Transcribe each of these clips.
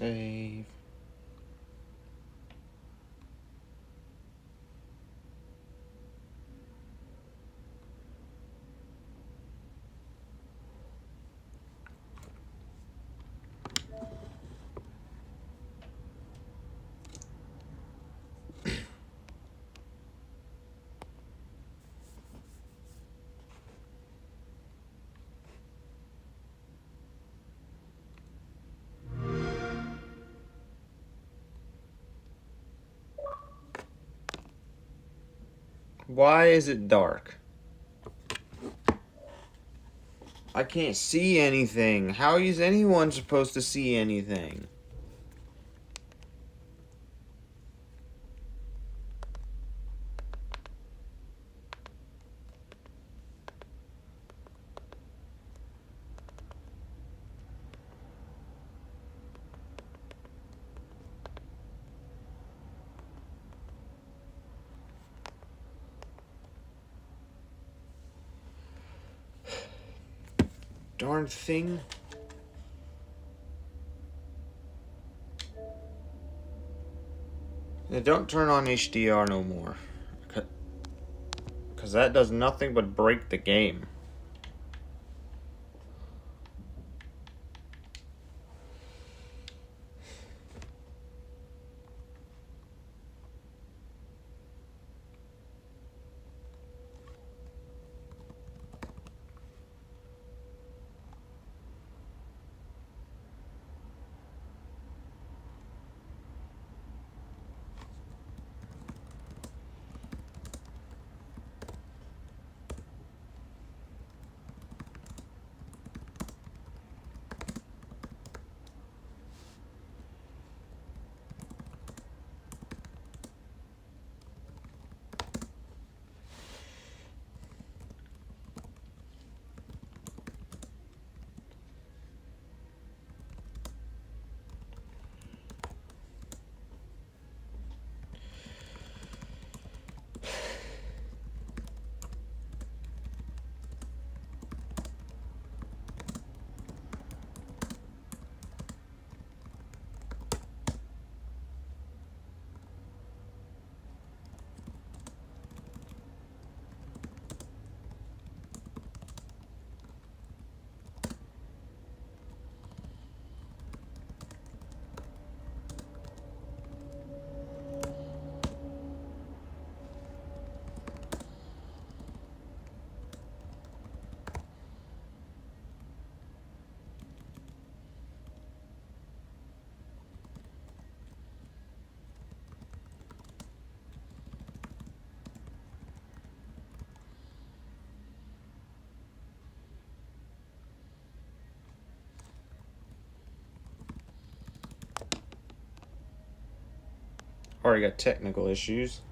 Save. Why is it dark? I can't see anything. How is anyone supposed to see anything? Darn thing. Now don't turn on HDR no more. Because that does nothing but break the game. Already got technical issues.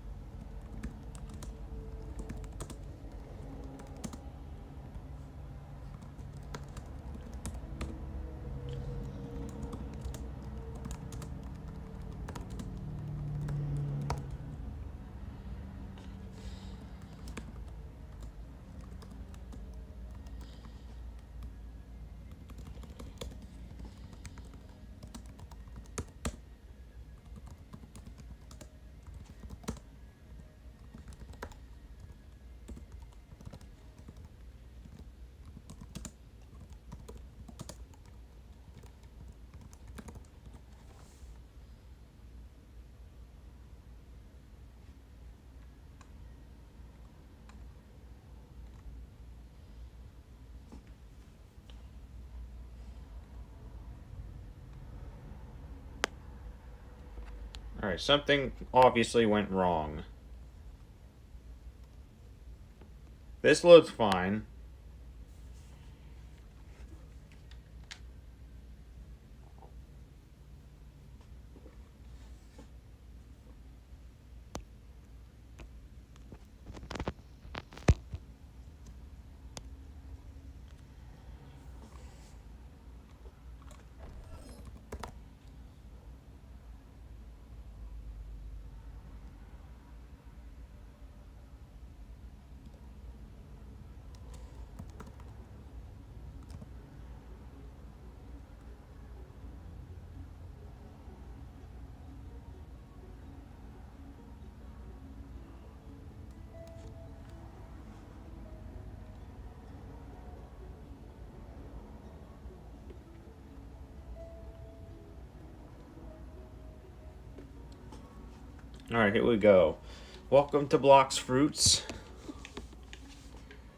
Alright, something obviously went wrong. This looks fine. Alright, here we go. Welcome to Blox Fruits.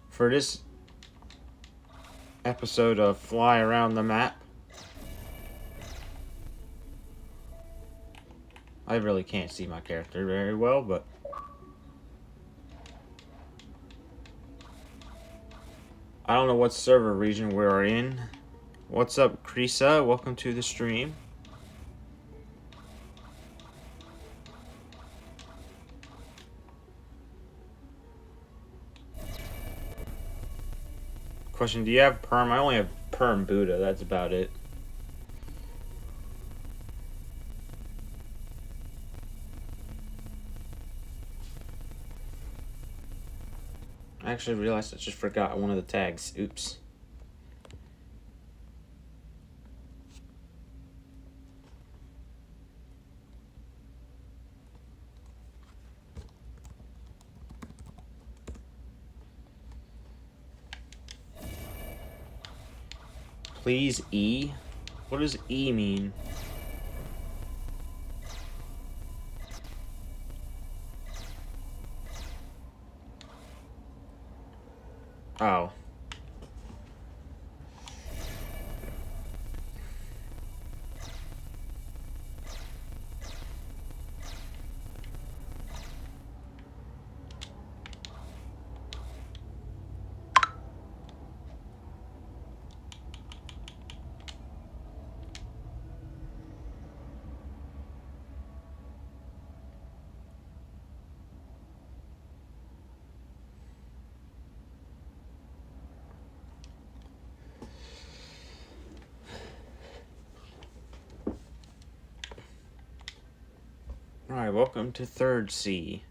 For this episode of Fly Around the Map. I really can't see my character very well, but I don't know what server region we're in. What's up, Krisa? Welcome to the stream. Question, do you have perm? I only have perm Buddha, that's about it. I actually realized I just forgot one of the tags. Oops. Please E? What does E mean? Oh. Alright, welcome to 3rd C.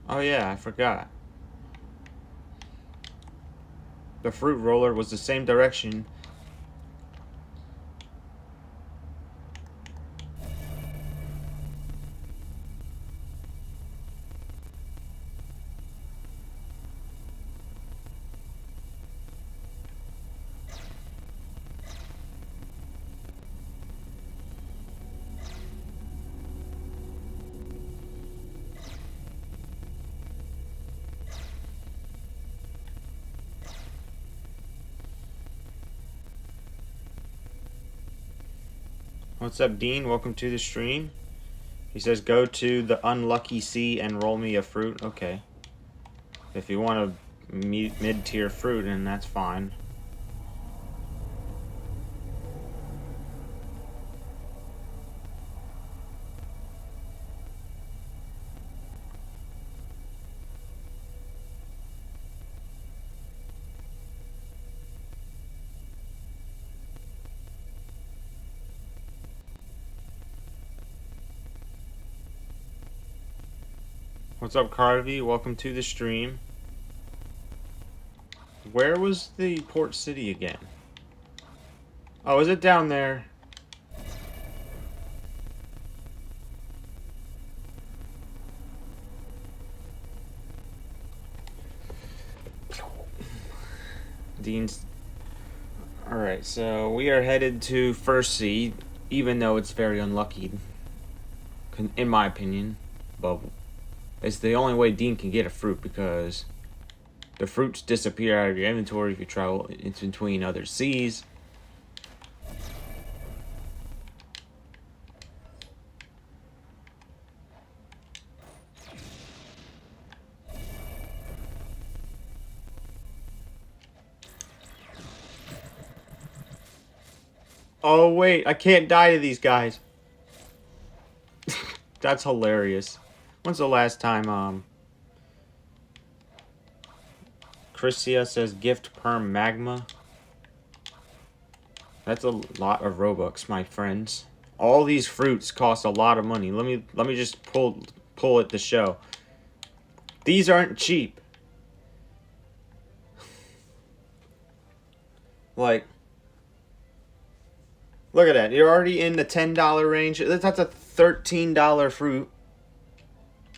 Oh yeah, I forgot. The fruit roller was the same direction. What's up, Dean? Welcome to the stream. He says, go to the unlucky sea and roll me a fruit. Okay. If you want a mid-tier fruit, then that's fine. What's up, Carvey? Welcome to the stream. Where was the port city again? Oh, is it down there? Dean's... Alright, so we are headed to 1st C, even though it's very unlucky, in my opinion. But it's the only way Dean can get a fruit, because the fruits disappear out of your inventory if you travel in between other seas. Oh wait, I can't die to these guys. That's hilarious. When's the last time, Christia says gift perm magma? That's a lot of Robux, my friends. All these fruits cost a lot of money. Let me just pull it to show. These aren't cheap. Like, look at that. You're already in the $10 range. That's a $13 fruit.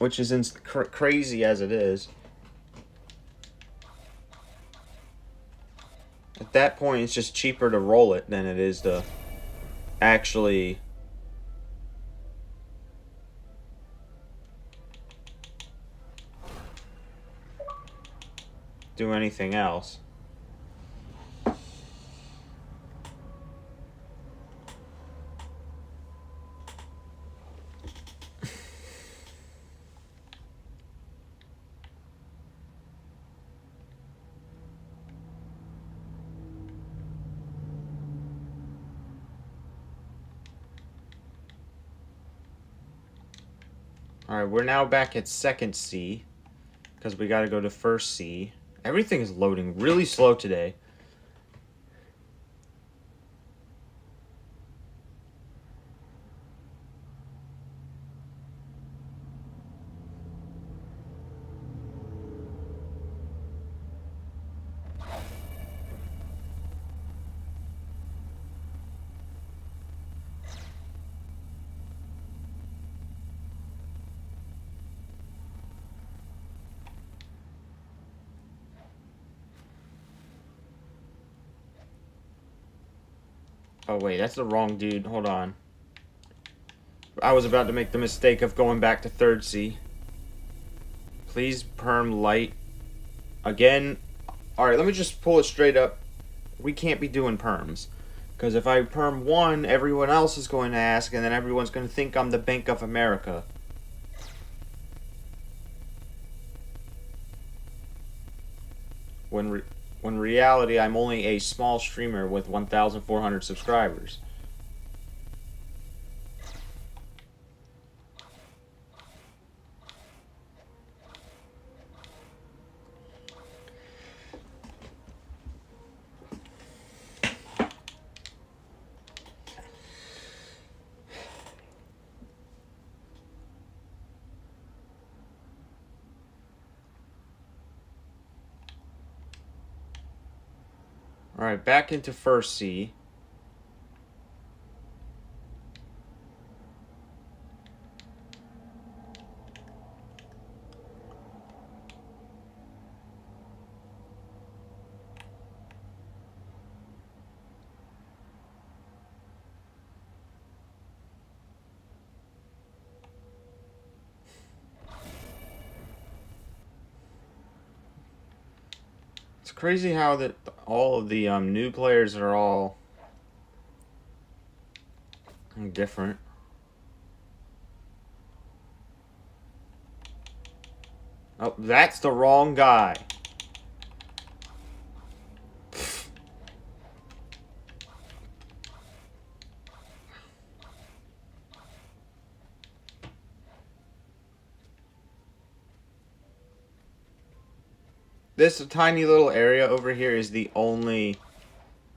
which is crazy as it is. At that point, it's just cheaper to roll it than it is to actually do anything else. Alright, we're now back at second C, because we gotta go to first C. Everything is loading really slow today. Oh wait, that's the wrong dude. Hold on. I was about to make the mistake of going back to third C. Please perm light. Again. Alright, let me just pull it straight up. We can't be doing perms. Because if I perm one, everyone else is going to ask, and then everyone's going to think I'm the Bank of America. When reality, I'm only a small streamer with 1,400 subscribers. Alright, back into first C. It's crazy how that all of the new players are all different. Oh, that's the wrong guy. This tiny little area over here is the only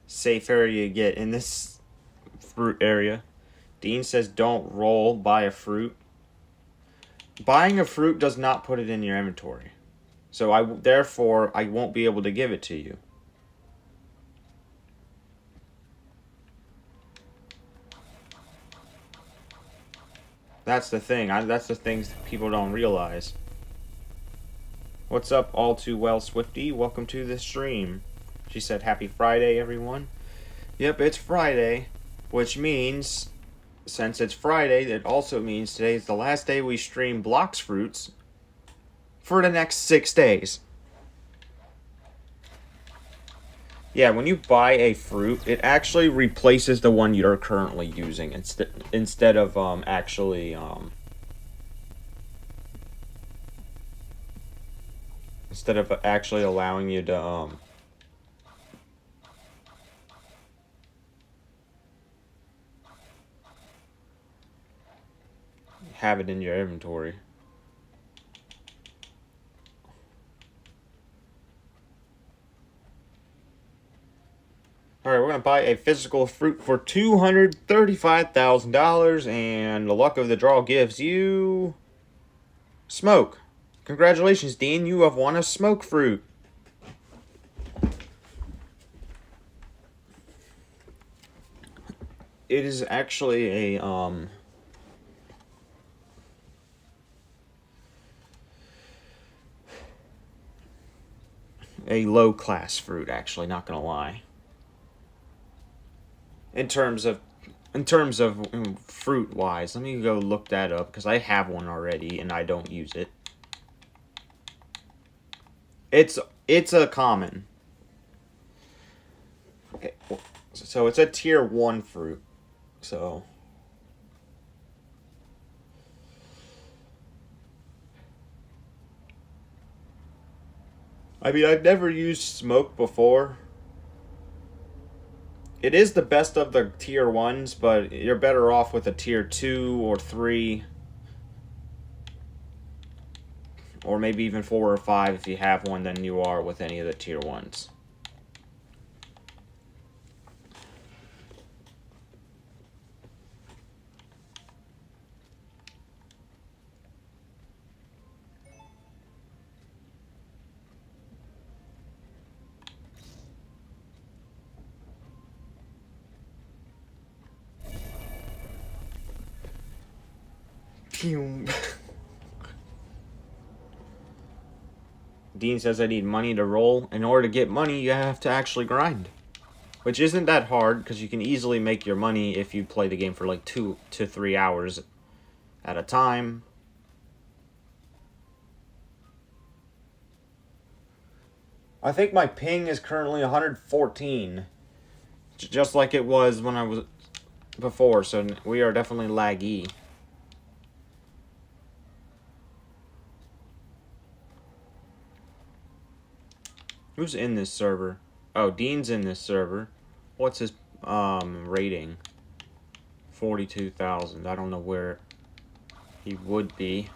safe area you get in this fruit area. Dean says don't roll, buy a fruit. Buying a fruit does not put it in your inventory. So therefore I won't be able to give it to you. That's the thing. That's the things people don't realize. What's up, all too well, Swifty? Welcome to the stream. She said, happy Friday, everyone. Yep, it's Friday, which means, since it's Friday, it also means today is the last day we stream Blox Fruits for the next 6 days. Yeah, when you buy a fruit, it actually replaces the one you're currently using instead of actually allowing you to have it in your inventory. Alright, we're going to buy a physical fruit for $235,000, and the luck of the draw gives you smoke. Congratulations, Dean. You have won a smoke fruit. It is actually a, a low-class fruit, actually, not gonna lie. In terms of fruit wise, let me go look that up because I have one already and I don't use it. It's a common. Okay, so it's a tier 1 fruit. So I mean, I've never used smoke before. It is the best of the tier 1s, but you're better off with a tier 2 or 3 or maybe even 4 or 5 if you have one than you are with any of the tier 1s. Dean says I need money to roll. In order to get money, you have to actually grind. Which isn't that hard, because you can easily make your money if you play the game for like 2 to 3 hours at a time. I think my ping is currently 114. Just like it was when I was before, so we are definitely laggy. Who's in this server? Oh, Dean's in this server. What's his rating? 42,000. I don't know where he would be.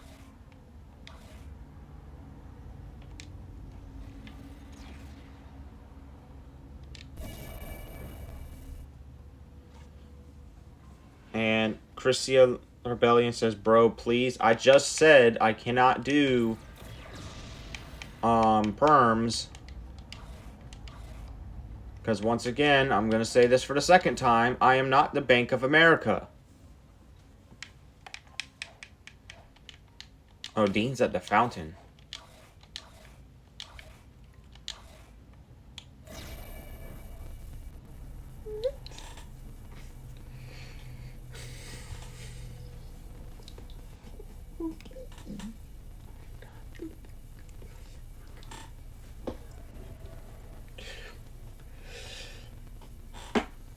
And Christia Rebellion says, bro, please. I just said I cannot do perms. Because once again, I'm going to say this for the second time, I am not the Bank of America. Oh, Dean's at the fountain.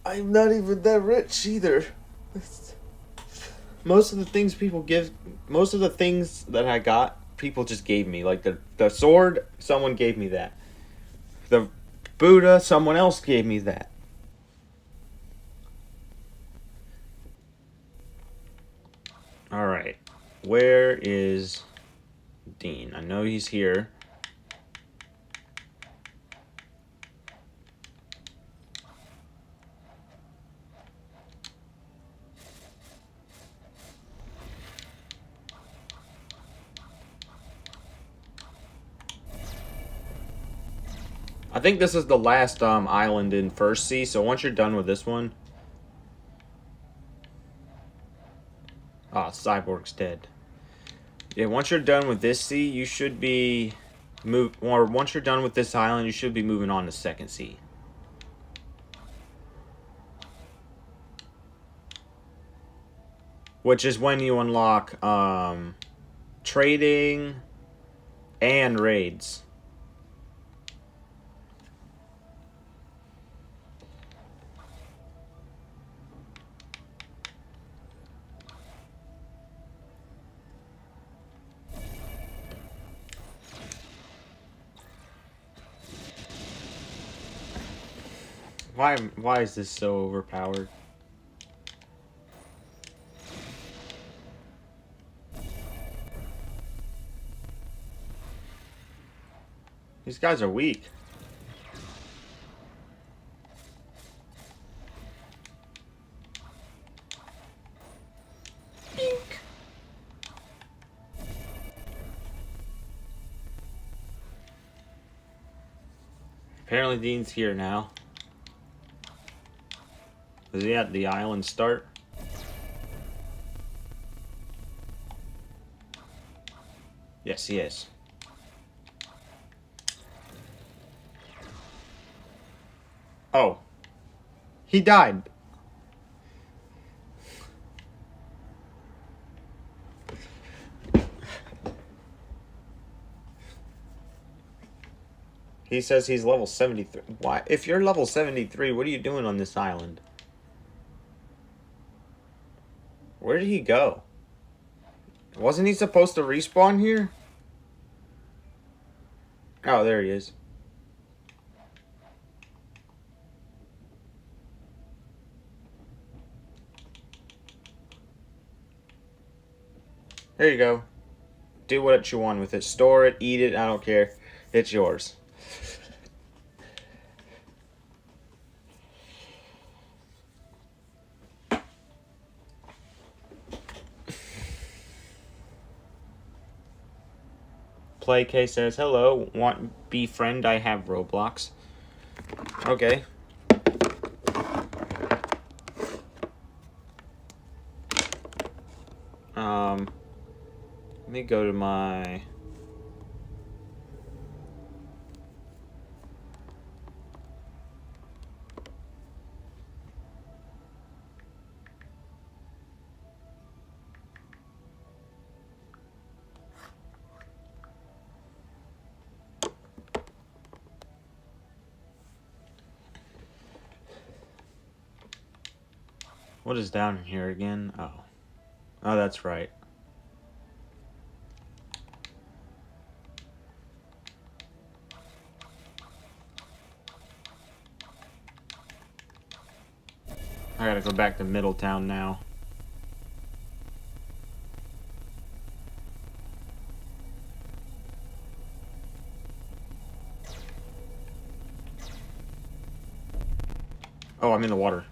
I'm not even that rich either. Most of the things people give, most of the things that I got, people just gave me. Like the sword, someone gave me that. The Buddha, someone else gave me that. Alright. Where is Dean? I know he's here. I think this is the last island in First Sea, so once you're done with this one... Cyborg's dead. Yeah, once you're done with this sea, you should be... once you're done with this island, you should be moving on to Second Sea. Which is when you unlock trading and raids. Why is this so overpowered? These guys are weak. Apparently Dean's here now. Is he at the island start? Yes, he is. Oh. He died. He says he's level 73. Why? If you're level 73, what are you doing on this island? Where did he go? Wasn't he supposed to respawn here? Oh, there he is. There you go. Do what you want with it. Store it, eat it, I don't care. It's yours. Play K says, hello, want be friend, I have Roblox. Okay. Let me go to my... What is down in here again? Oh. Oh, that's right. I gotta go back to Middletown now. Oh, I'm in the water.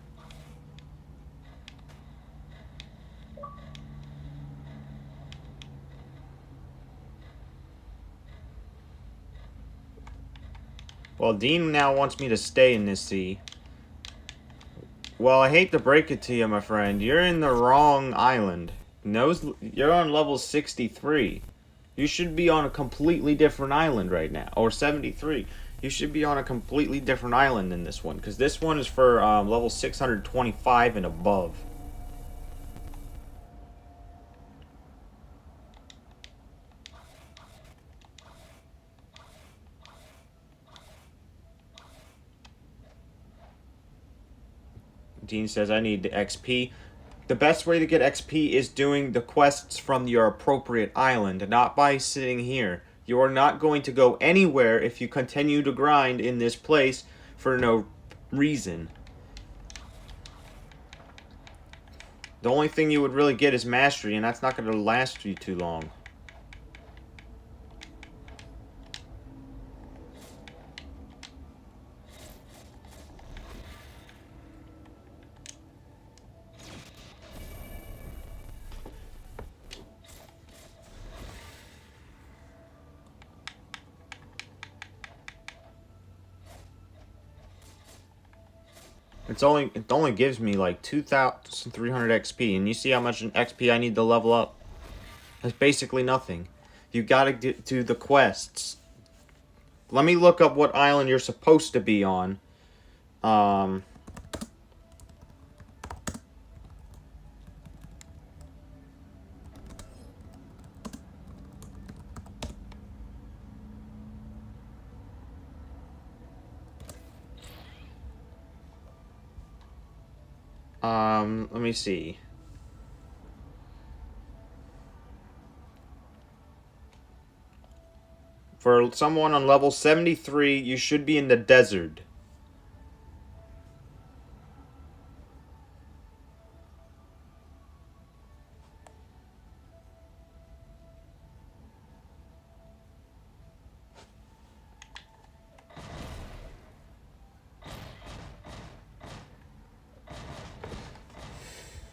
Well, Dean now wants me to stay in this sea. Well, I hate to break it to you, my friend. You're in the wrong island. You're on level 63. You should be on a completely different island right now. Or 73. You should be on a completely different island than this one. Because this one is for level 625 and above. Dean says, I need the XP. The best way to get XP is doing the quests from your appropriate island, not by sitting here. You are not going to go anywhere if you continue to grind in this place for no reason. The only thing you would really get is mastery, and that's not going to last you too long. It only gives me like 2,300 XP, and you see how much XP I need to level up. That's basically nothing. You gotta get to the quests. Let me look up what island you're supposed to be on. Let me see. For someone on level 73, you should be in the desert.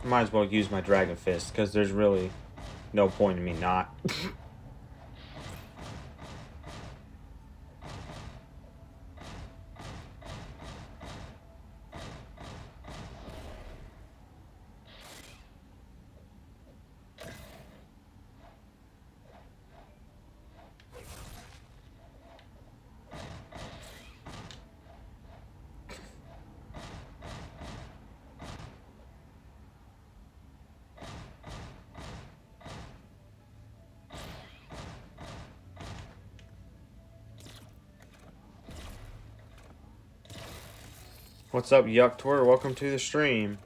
Might as well use my Dragon Fist, because there's really no point in me not. What's up, Yuck Tour? Welcome to the stream.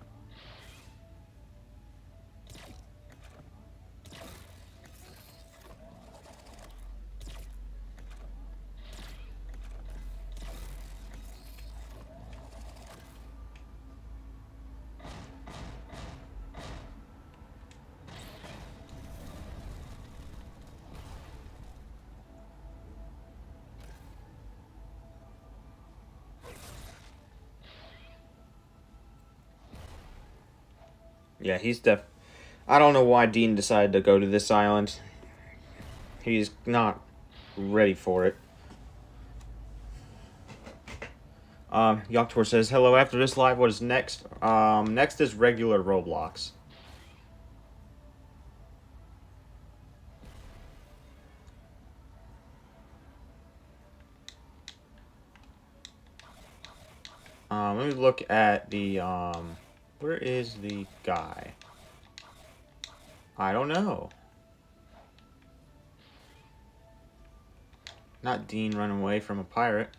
Yeah, he's I don't know why Dean decided to go to this island. He's not ready for it. Yoktor says, hello, after this live, what is next? Next is regular Roblox. Let me look at the, where is the guy? I don't know. Not Dean running away from a pirate.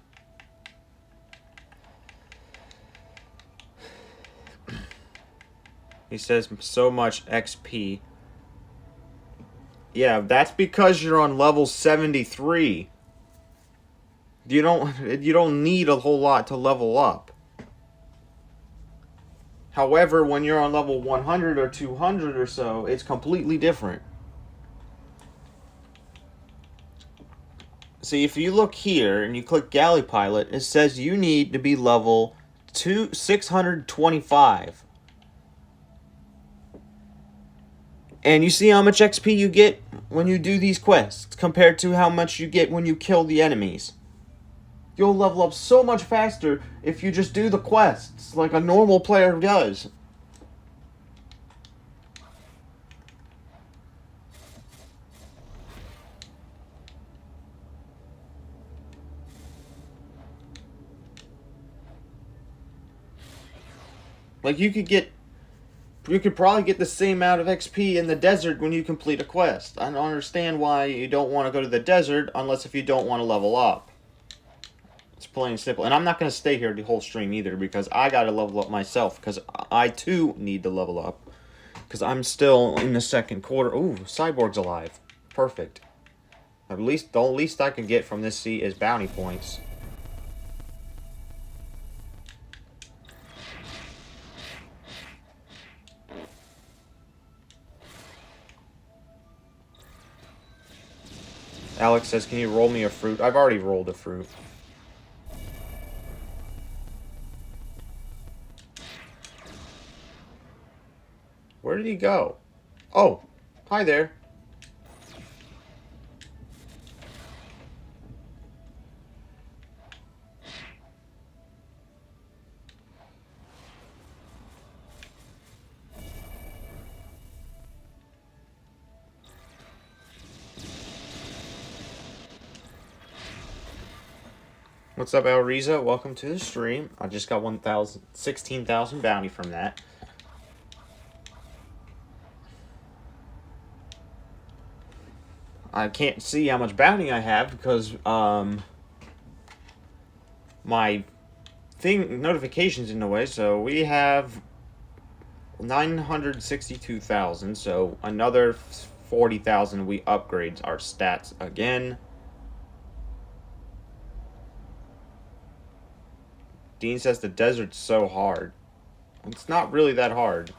He says so much XP. Yeah, that's because you're on level 73. You don't need a whole lot to level up. However, when you're on level 100 or 200 or so, it's completely different. See, if you look here and you click Galley Pilot, it says you need to be level 625. And you see how much XP you get when you do these quests compared to how much you get when you kill the enemies. You'll level up so much faster if you just do the quests like a normal player does. Like you could probably get the same amount of XP in the desert when you complete a quest. I don't understand why you don't want to go to the desert unless if you don't want to level up. It's plain and simple. And I'm not going to stay here the whole stream either because I got to level up myself because I too need to level up. Because I'm still in the second quarter. Ooh, Cyborg's alive. Perfect. The least I can get from this sea is bounty points. Alex says, can you roll me a fruit? I've already rolled a fruit. Where did he go? Oh, hi there. What's up, El Riza? Welcome to the stream. I just got 16,000 bounty from that. I can't see how much bounty I have because my notifications in the way. So we have 962,000. So another 40,000 we upgrades our stats again. Dean says the desert's so hard. It's not really that hard.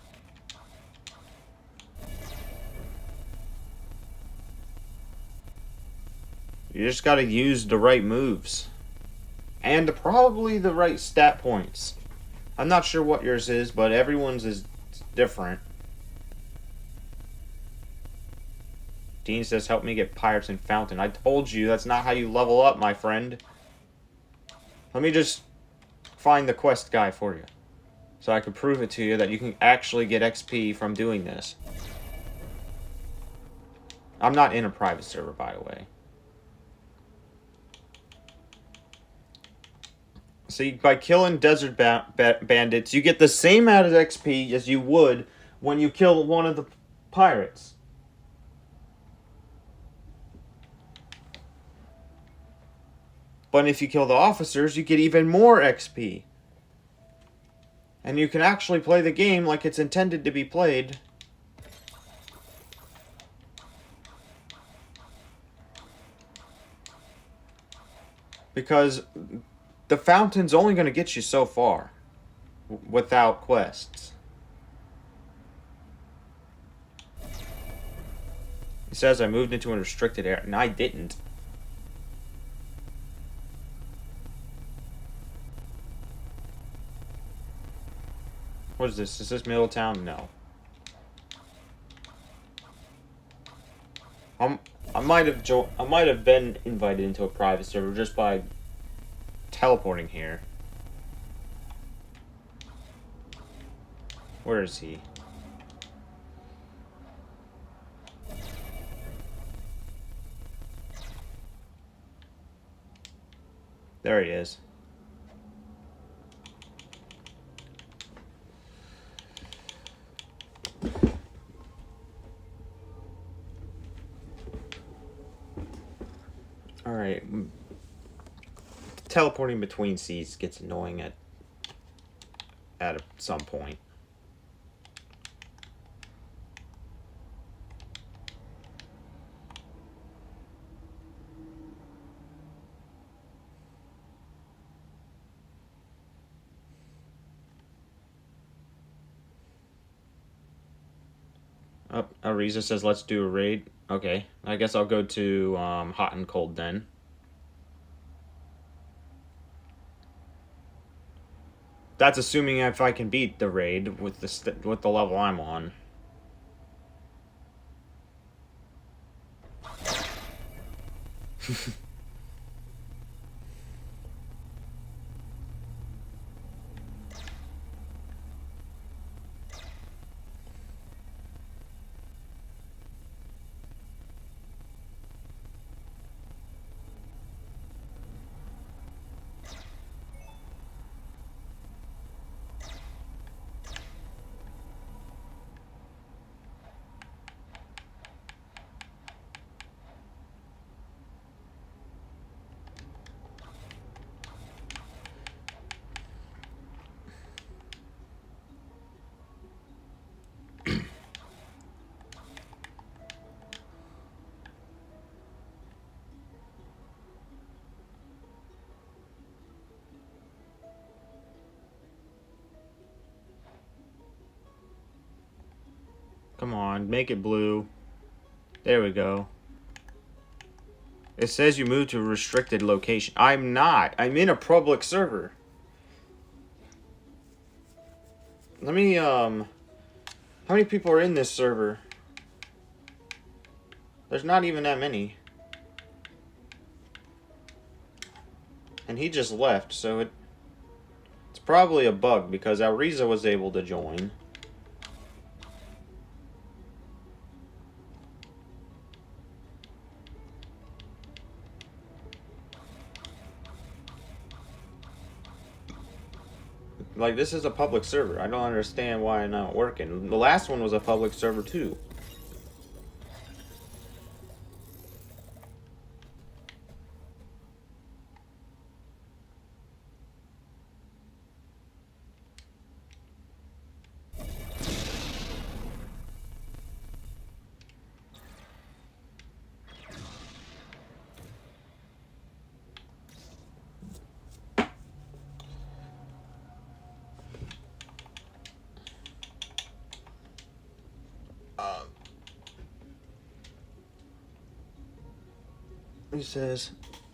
You just gotta use the right moves. And probably the right stat points. I'm not sure what yours is, but everyone's is different. Dean says, help me get Pirates and Fountain. I told you, that's not how you level up, my friend. Let me just find the quest guy for you. So I can prove it to you that you can actually get XP from doing this. I'm not in a private server, by the way. See, by killing desert bandits, you get the same amount of XP as you would when you kill one of the pirates. But if you kill the officers, you get even more XP. And you can actually play the game like it's intended to be played. Because the fountain's only going to get you so far without quests. It says I moved into a restricted area, and I didn't. What is this? Is this Middletown? No. I might have been invited into a private server just by teleporting here. Where is he? There he is. Alright. Teleporting between seats gets annoying at some point. Oh, Ariza says let's do a raid. Okay, I guess I'll go to hot and cold then. That's assuming if I can beat the raid with the level I'm on. Come on, make it blue. There we go. It says you moved to a restricted location. I'm not. I'm in a public server. Let me, how many people are in this server? There's not even that many. And he just left, so it's probably a bug because Alriza was able to join. Like, this is a public server. I don't understand why it's not working. The last one was a public server, too.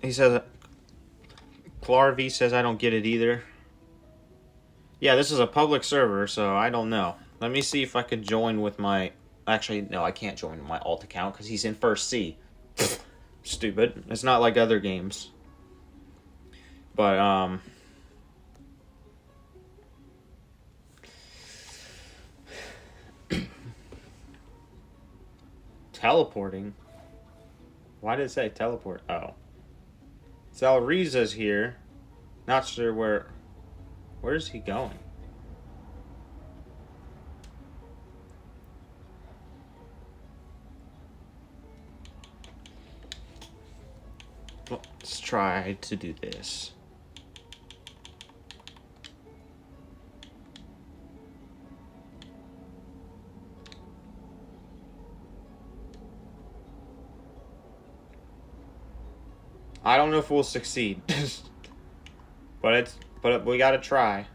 He says, Clarvy says I don't get it either. Yeah, this is a public server, so I don't know. Let me see if I could join with my... Actually, no, I can't join with my alt account because he's in first C. Stupid. It's not like other games. But, teleporting? Why did it say teleport? Oh. Salriza's here. Not sure where... Where's he going? Let's try to do this. I don't know if we'll succeed. But we gotta try.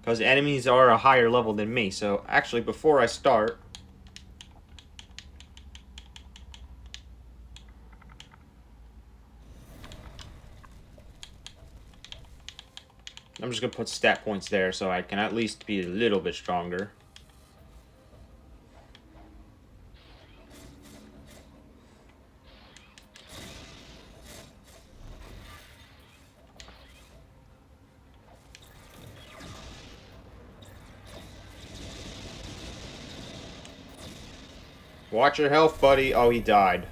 Because enemies are a higher level than me. So actually, before I start, I'm just gonna put stat points there so I can at least be a little bit stronger. Watch your health, buddy. Oh, he died.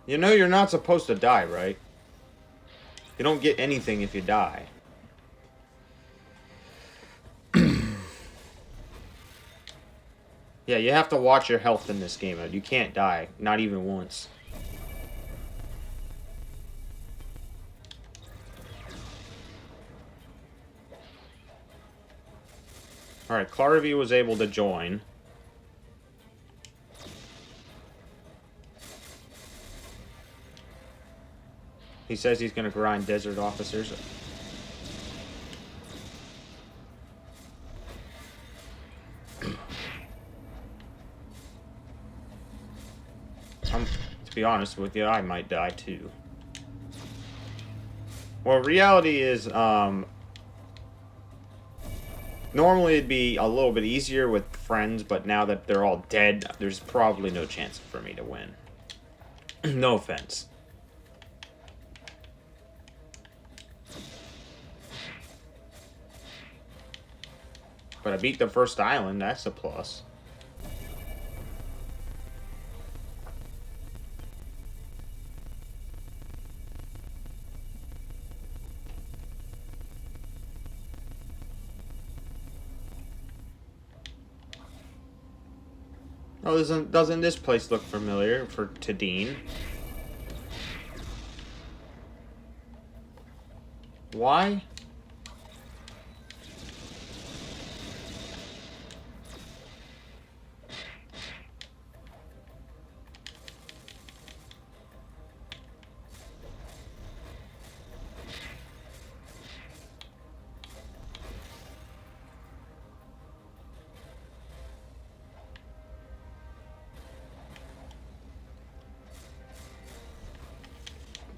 You know you're not supposed to die, right? You don't get anything if you die. Yeah, you have to watch your health in this game. You can't die. Not even once. Alright, Clarvey was able to join. He says he's going to grind desert officers. To be honest with you, I might die too. Well, reality is, normally it'd be a little bit easier with friends, but now that they're all dead, there's probably no chance for me to win. No offense. But I beat the first island, that's a plus. Oh, doesn't this place look familiar to Dean? Why?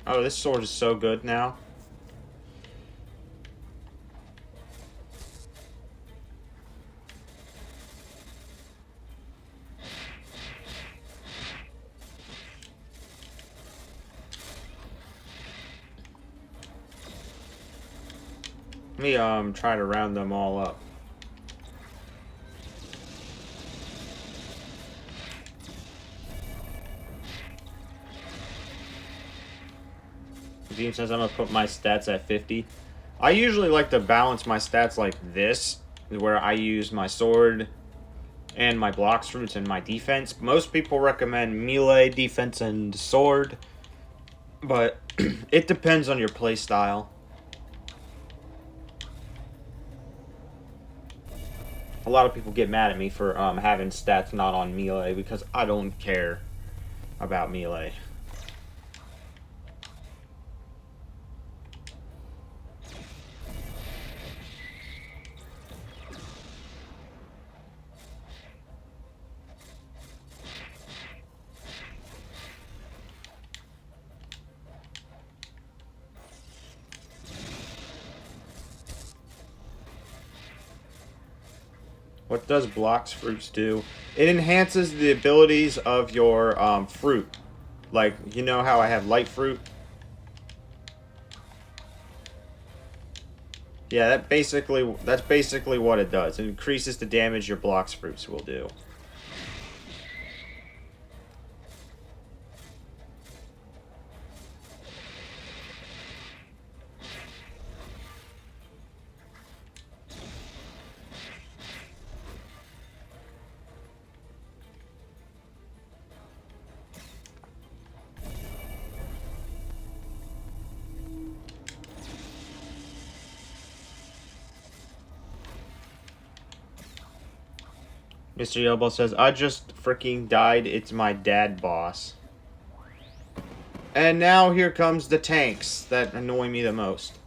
Oh, this sword is so good now. Let me try to round them all up. Dean says I'm gonna put my stats at 50. I usually like to balance my stats like this, where I use my sword and my Blox fruits and my defense. Most people recommend melee, defense, and sword, but it depends on your play style. A lot of people get mad at me for having stats not on melee because I don't care about melee. What does Blox fruits do? It enhances the abilities of your fruit. Like, you know how I have light fruit? Yeah, that's basically what it does. It increases the damage your Blox fruits will do. Mr. Yobo says, I just freaking died. It's my dad, boss. And now here comes the tanks that annoy me the most.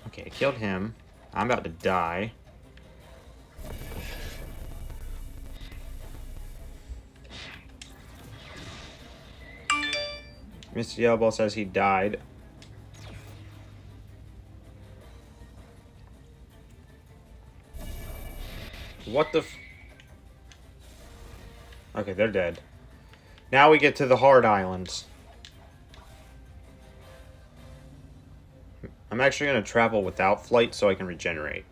Okay, I killed him. I'm about to die. Mr. Yellowball says he died. What the f... Okay, they're dead. Now we get to the hard islands. I'm actually going to travel without flight so I can regenerate.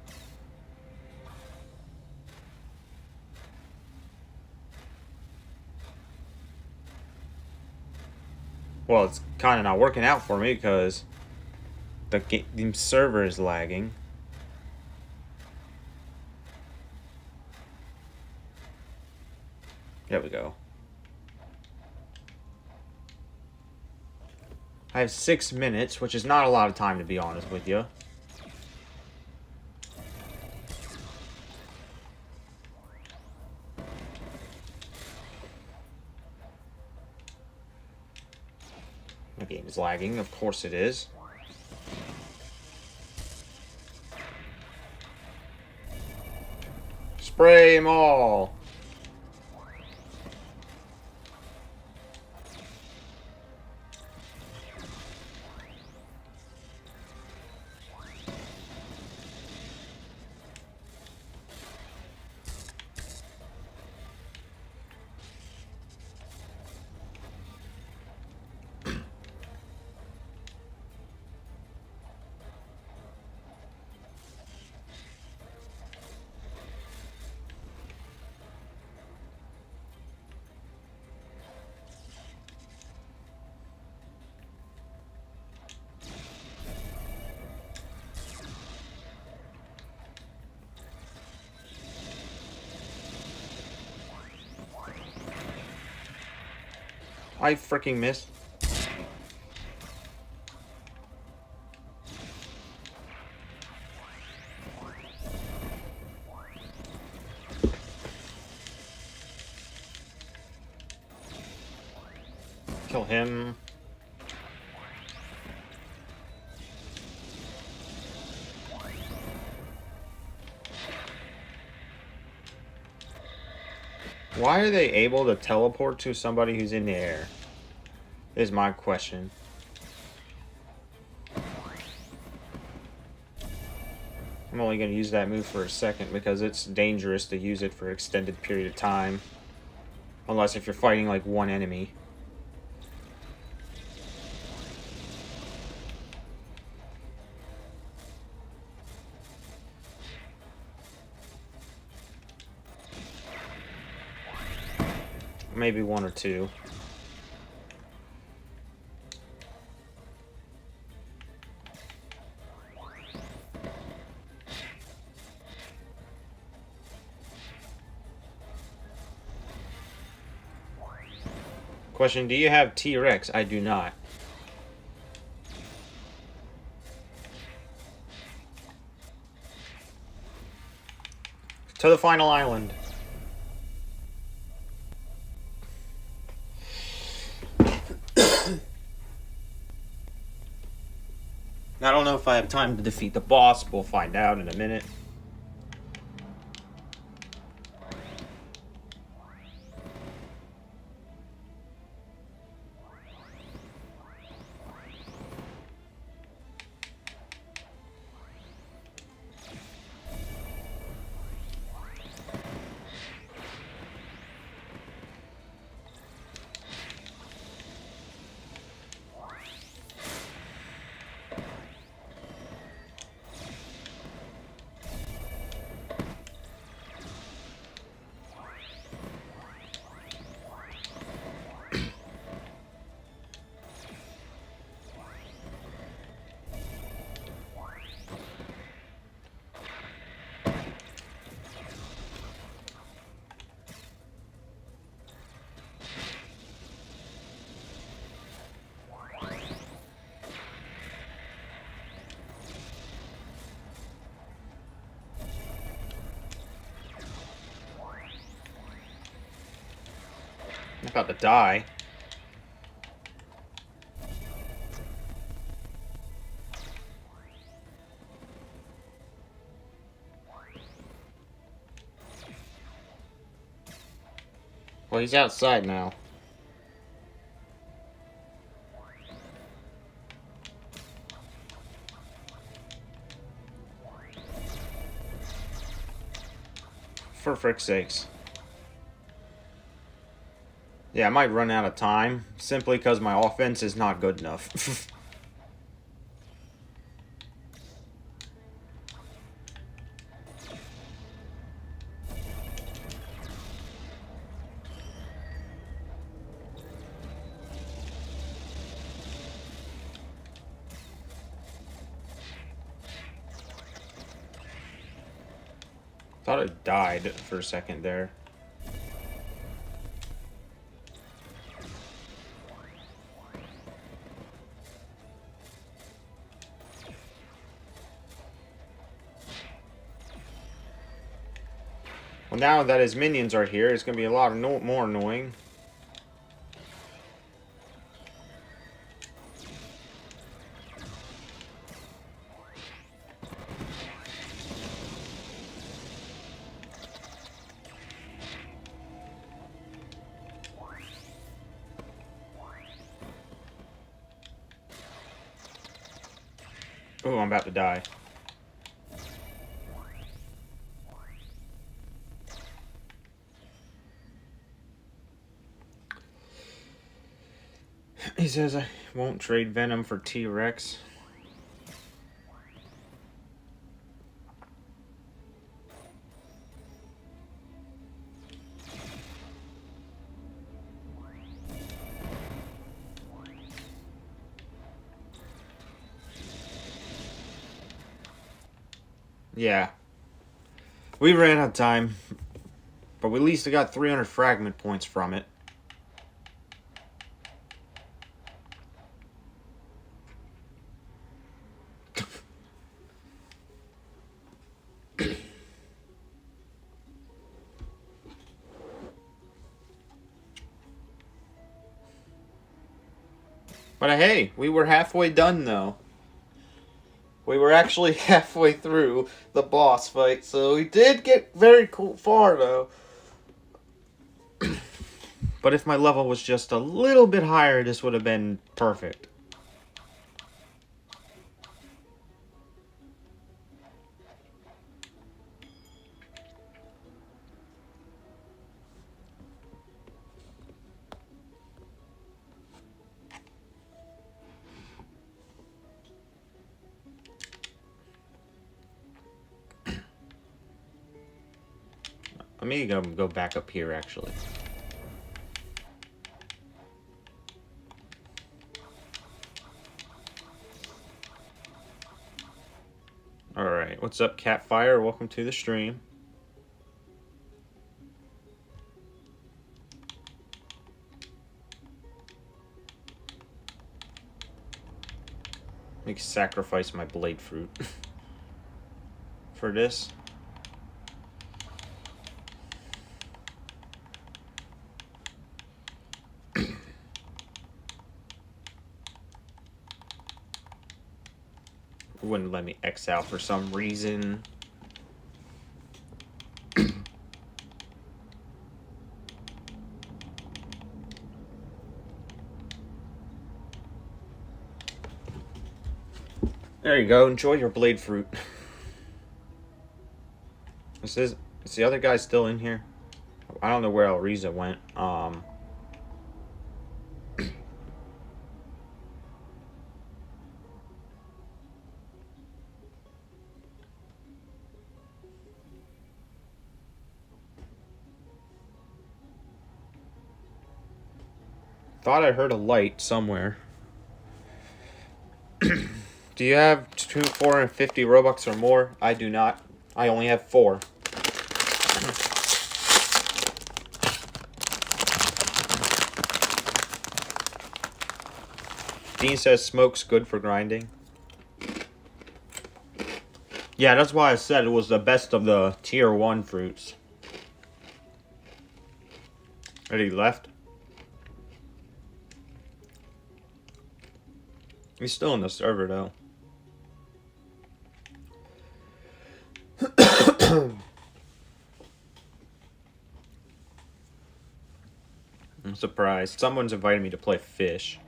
Well, it's kind of not working out for me because the server is lagging. There we go. I have 6 minutes, which is not a lot of time to be honest with you. My game is lagging, of course it is. Spray them all! I freaking missed. Kill him. Why are they able to teleport to somebody who's in the air? Is my question. I'm only going to use that move for a second because it's dangerous to use it for an extended period of time. Unless if you're fighting like one enemy. Maybe one or two. Question, do you have T-Rex? I do not. To the final island. I don't know if I have time to defeat the boss. We'll find out in a minute. About to die. Well, he's outside now. For frick's sakes. Yeah, I might run out of time, simply because my offense is not good enough. Thought it died for a second there. Well, now that his minions are here, it's going to be a lot more annoying. Oh, I'm about to die. He says I won't trade Venom for T-Rex. Yeah. We ran out of time, but we at least got 300 fragment points from it. But hey, we were halfway done though. We were actually halfway through the boss fight, so we did get very far though. But if my level was just a little bit higher, this would have been perfect. Let me go back up here, actually. Alright, what's up, Catfire? Welcome to the stream. Let me sacrifice my blade fruit for this. Wouldn't let me X out for some reason. There you go. Enjoy your blade fruit. Is the other guy still in here? I don't know where Elriza went. Thought I heard a light somewhere. Do you have 450 Robux or more? I do not. I only have 4. Dean says smoke's good for grinding. Yeah, that's why I said it was the best of the tier 1 fruits. And he left? He's still in the server, though. I'm surprised. Someone's invited me to play fish.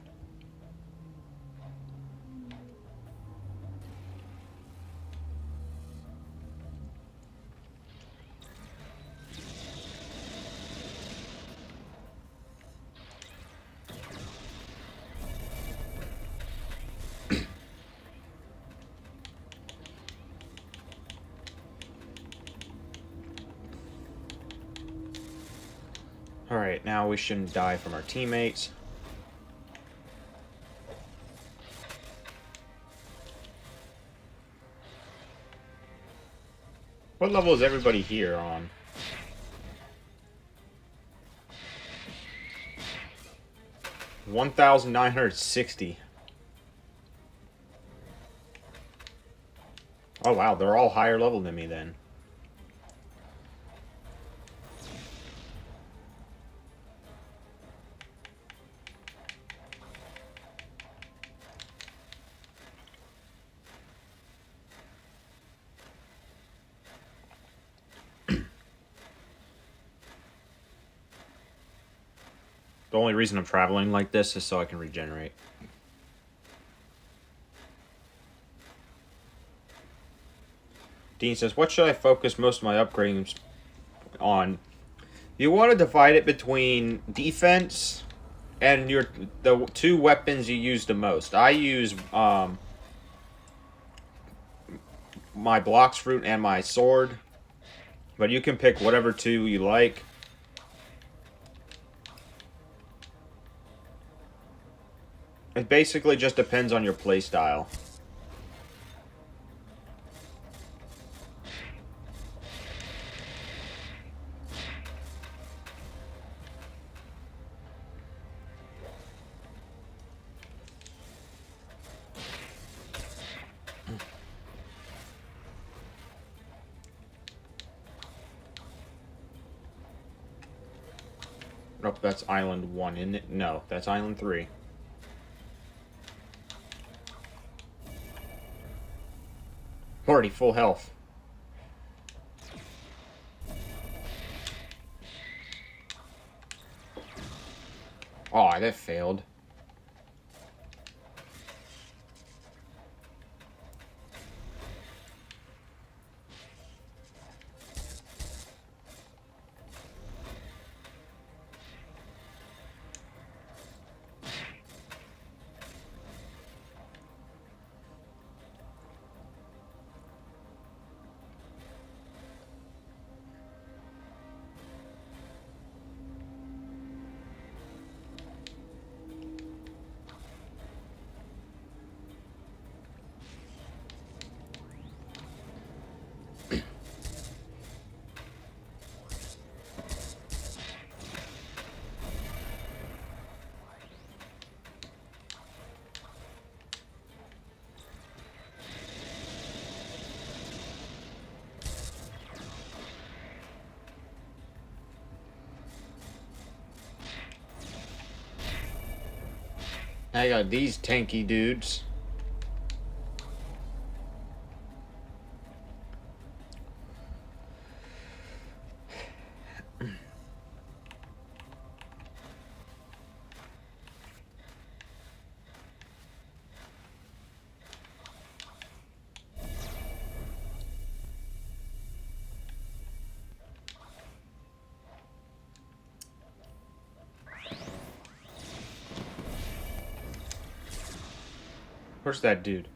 Alright, now we shouldn't die from our teammates. What level is everybody here on? $1,960. Oh wow, they're all higher level than me then. The only reason I'm traveling like this is so I can regenerate. Dean says, what should I focus most of my upgrades on? You want to divide it between defense and the two weapons you use the most. I use my Blox fruit and my sword, but you can pick whatever two you like. It basically just depends on your playstyle. Nope, that's Island 1, isn't it? No, that's Island 3. Already full health. Aw, that failed. I got these tanky dudes. Where's that dude?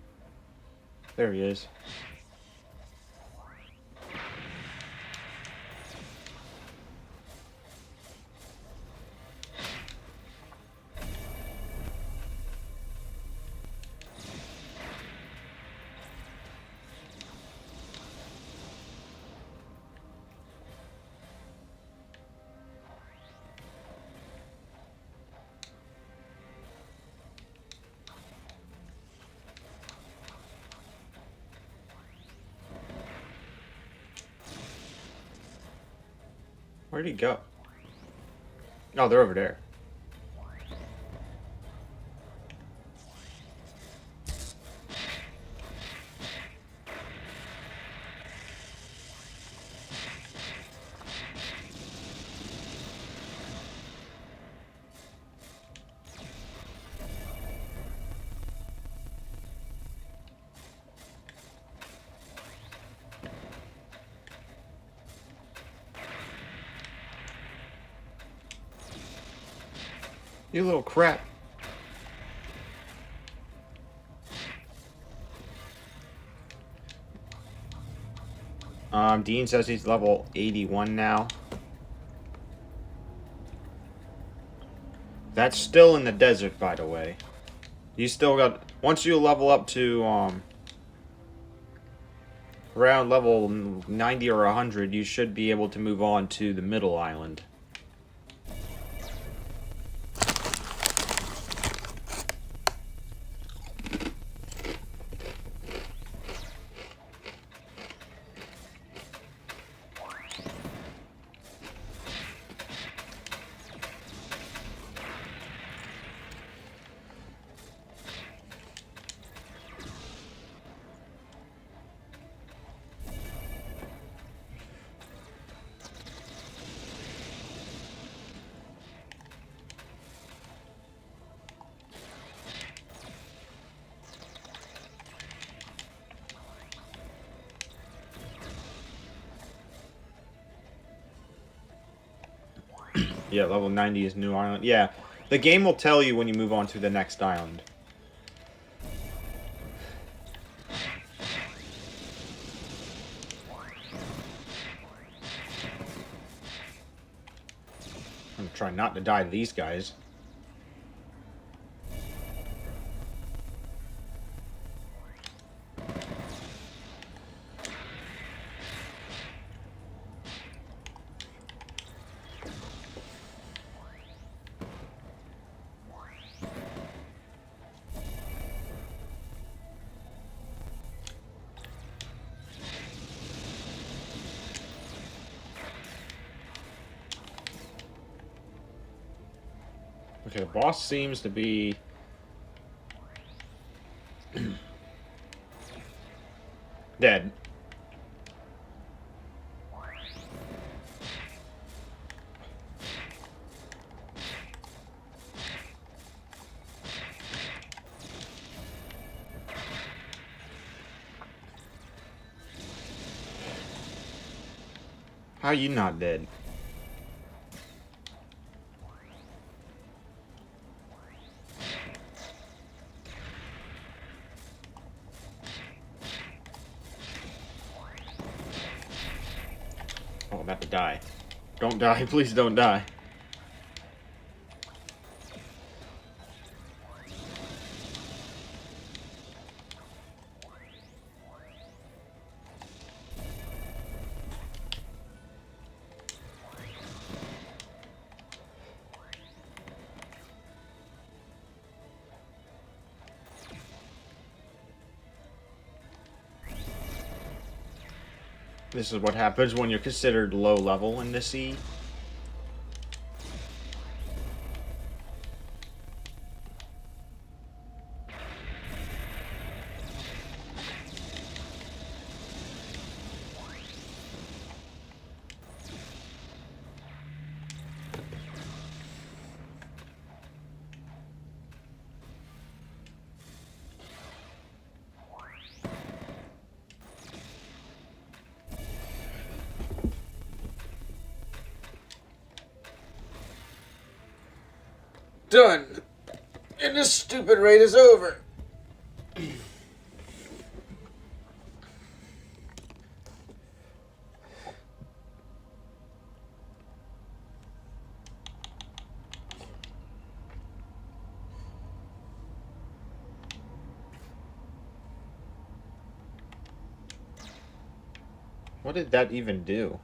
There he is. Where'd he go? Oh, they're over there. You little crap. Dean says he's level 81 now. That's still in the desert, by the way. You still got... Once you level up to, around level 90 or 100, you should be able to move on to the middle island. Yeah, level 90 is new island. Yeah, the game will tell you when you move on to the next island. I'm gonna try not to die to these guys. Okay, the boss seems to be... dead. How are you not dead? Oh, I'm about to die. Don't die, please don't die. This is what happens when you're considered low level in the sea. Done. And this stupid raid is over. What did that even do?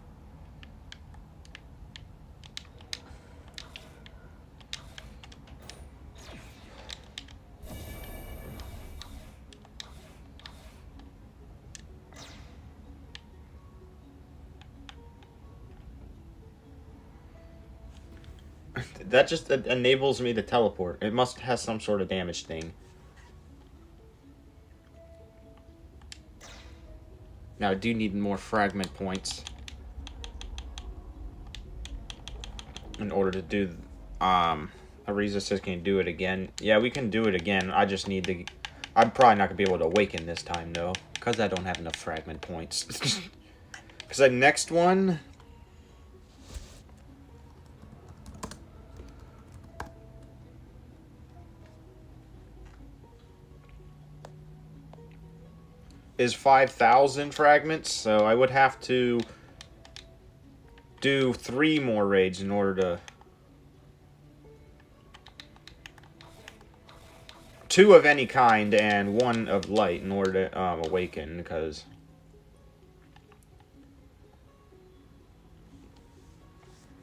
That just enables me to teleport. It must have some sort of damage thing. Now I do need more fragment points in order to do. Ariza says, "Can you do it again?" Yeah, we can do it again. I just need to. I'm probably not gonna be able to awaken this time though, because I don't have enough fragment points. Because the next one. is 5,000 fragments, so I would have to do 3 more raids in order to... 2 of any kind and 1 of light in order to awaken, because...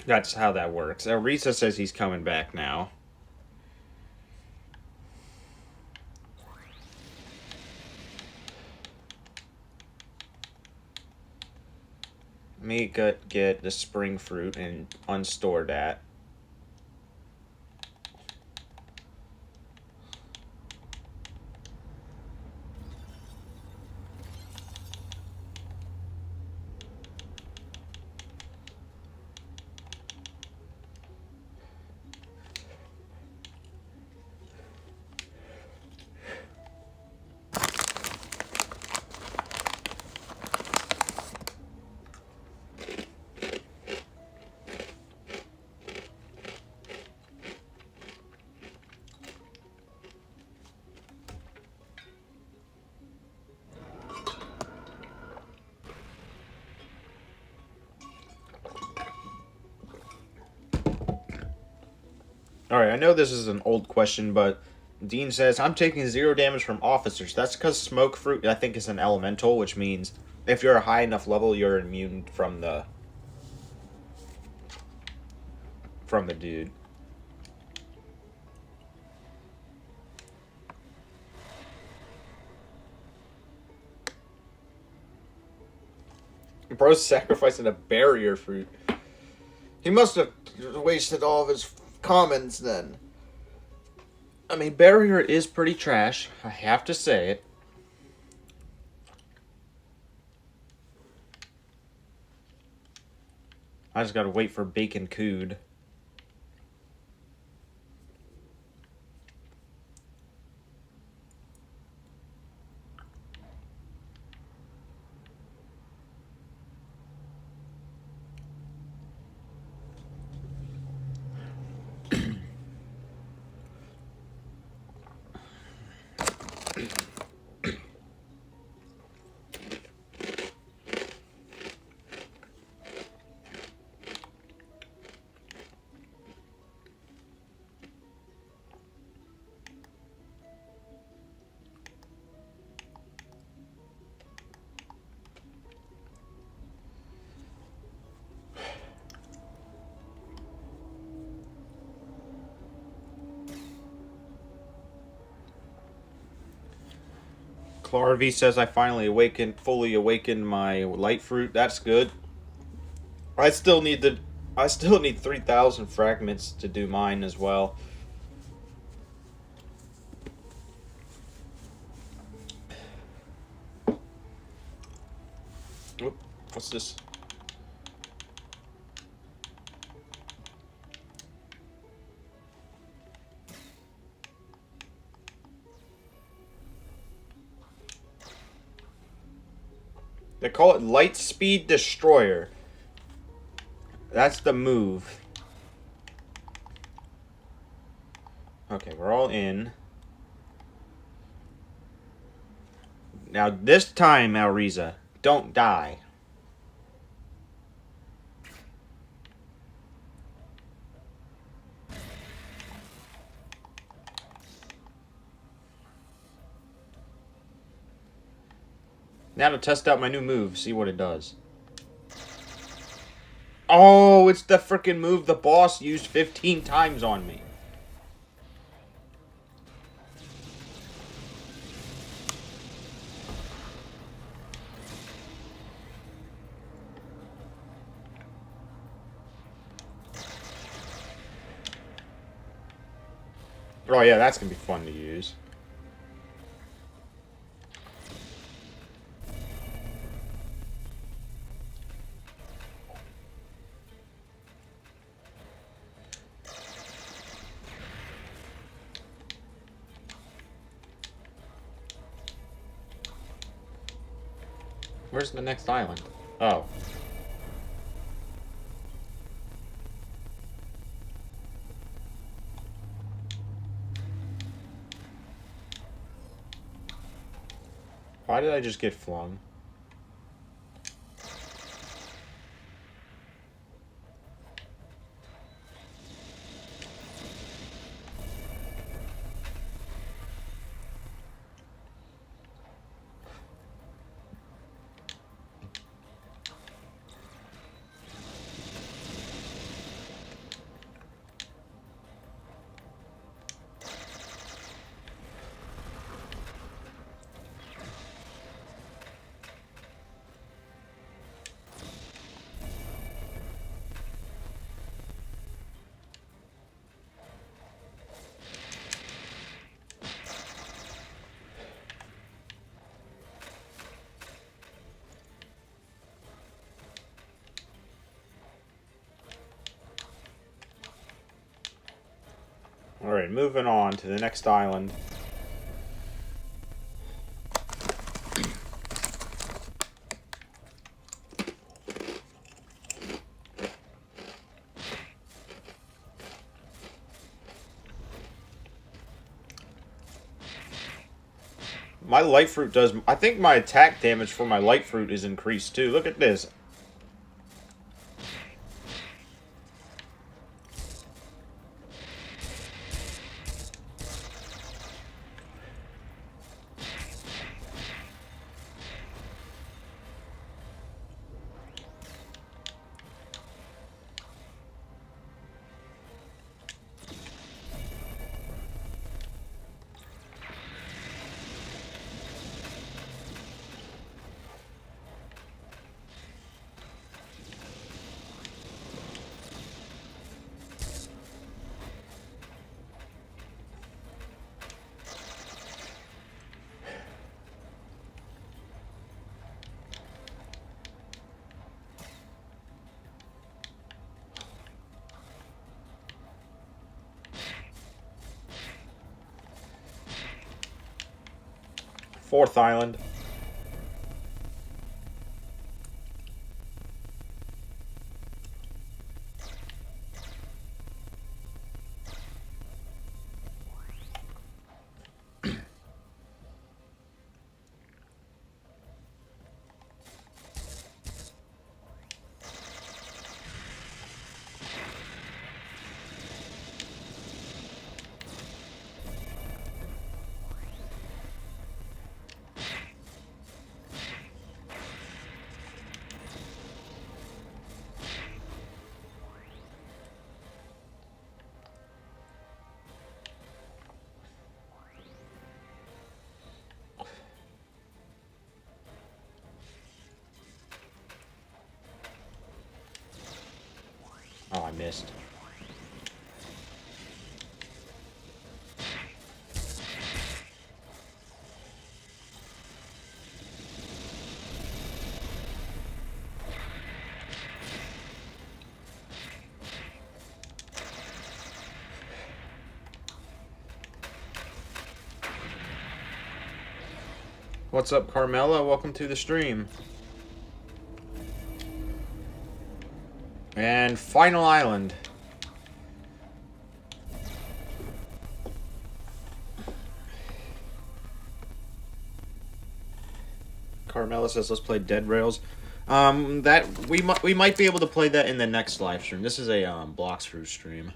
That's how that works. Risa says he's coming back now. Let me get the spring fruit and unstore that. Alright, I know this is an old question, but Dean says, I'm taking 0 damage from officers. That's because smoke fruit, I think, is an elemental, which means if you're a high enough level, you're immune from the dude. Bro's sacrificing a barrier fruit. He must have wasted all of his commons then. I mean, barrier is pretty trash. I have to say it. I just gotta wait for bacon cood. Clarvy says I finally fully awakened my light fruit. That's good. I still need 3,000 fragments to do mine as well. Oop, what's this? They call it Light Speed Destroyer. That's the move. Okay, we're all in. Now this time, Alriza, don't die. Now to test out my new move, see what it does. Oh, it's the frickin' move the boss used 15 times on me. Oh yeah, that's gonna be fun to use. Where's the next island? Oh. Why did I just get flung? Alright, moving on to the next island. My light fruit does... I think my attack damage for my light fruit is increased too. Look at this. Fourth island. Oh, I missed. What's up, Carmela? Welcome to the stream. And final island. Carmela says, "Let's play Dead Rails." That we might be able to play that in the next live stream. This is a Blox through stream.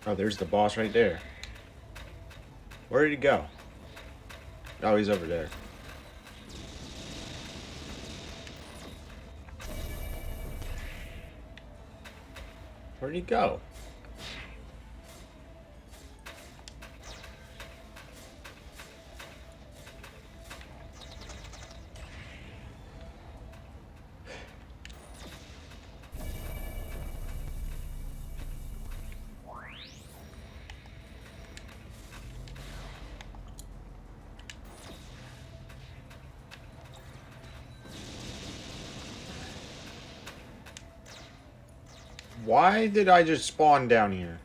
Oh, there's the boss right there. Where did he go? Oh, he's over there. Where'd he go? Why did I just spawn down here?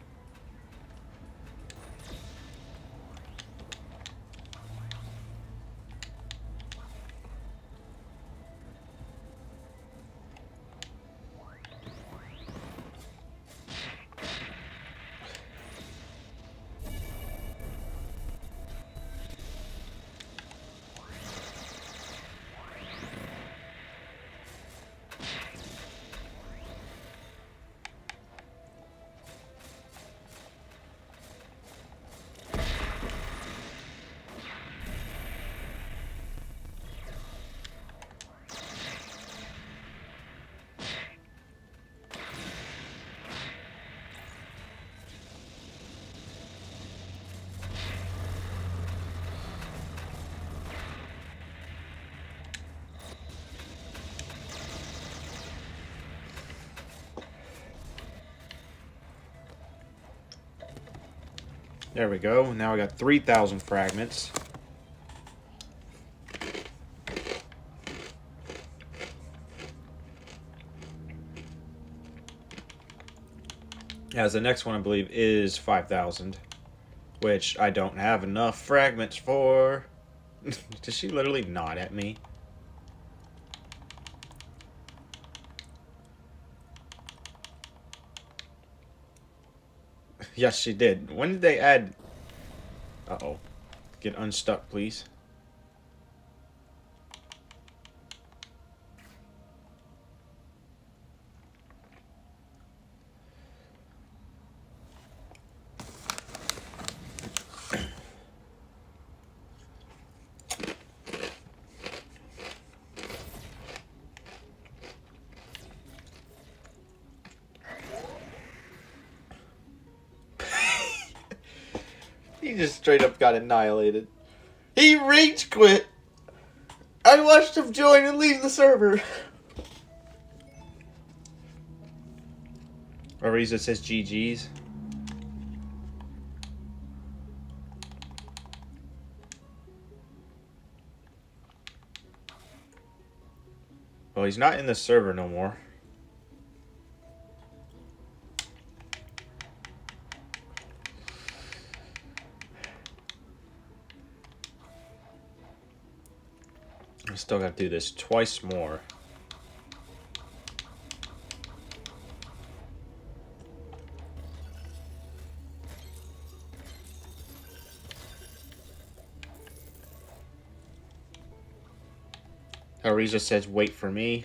There we go. Now I got 3,000 fragments. As the next one, I believe, is 5,000. Which I don't have enough fragments for. Does she literally nod at me? Yes, she did. When did they add... Uh-oh. Get unstuck, please. He just straight up got annihilated. He rage quit! I watched him join and leave the server. Ariza says GG's. Well, he's not in the server no more. I still gotta do this twice more. Ariza says, wait for me.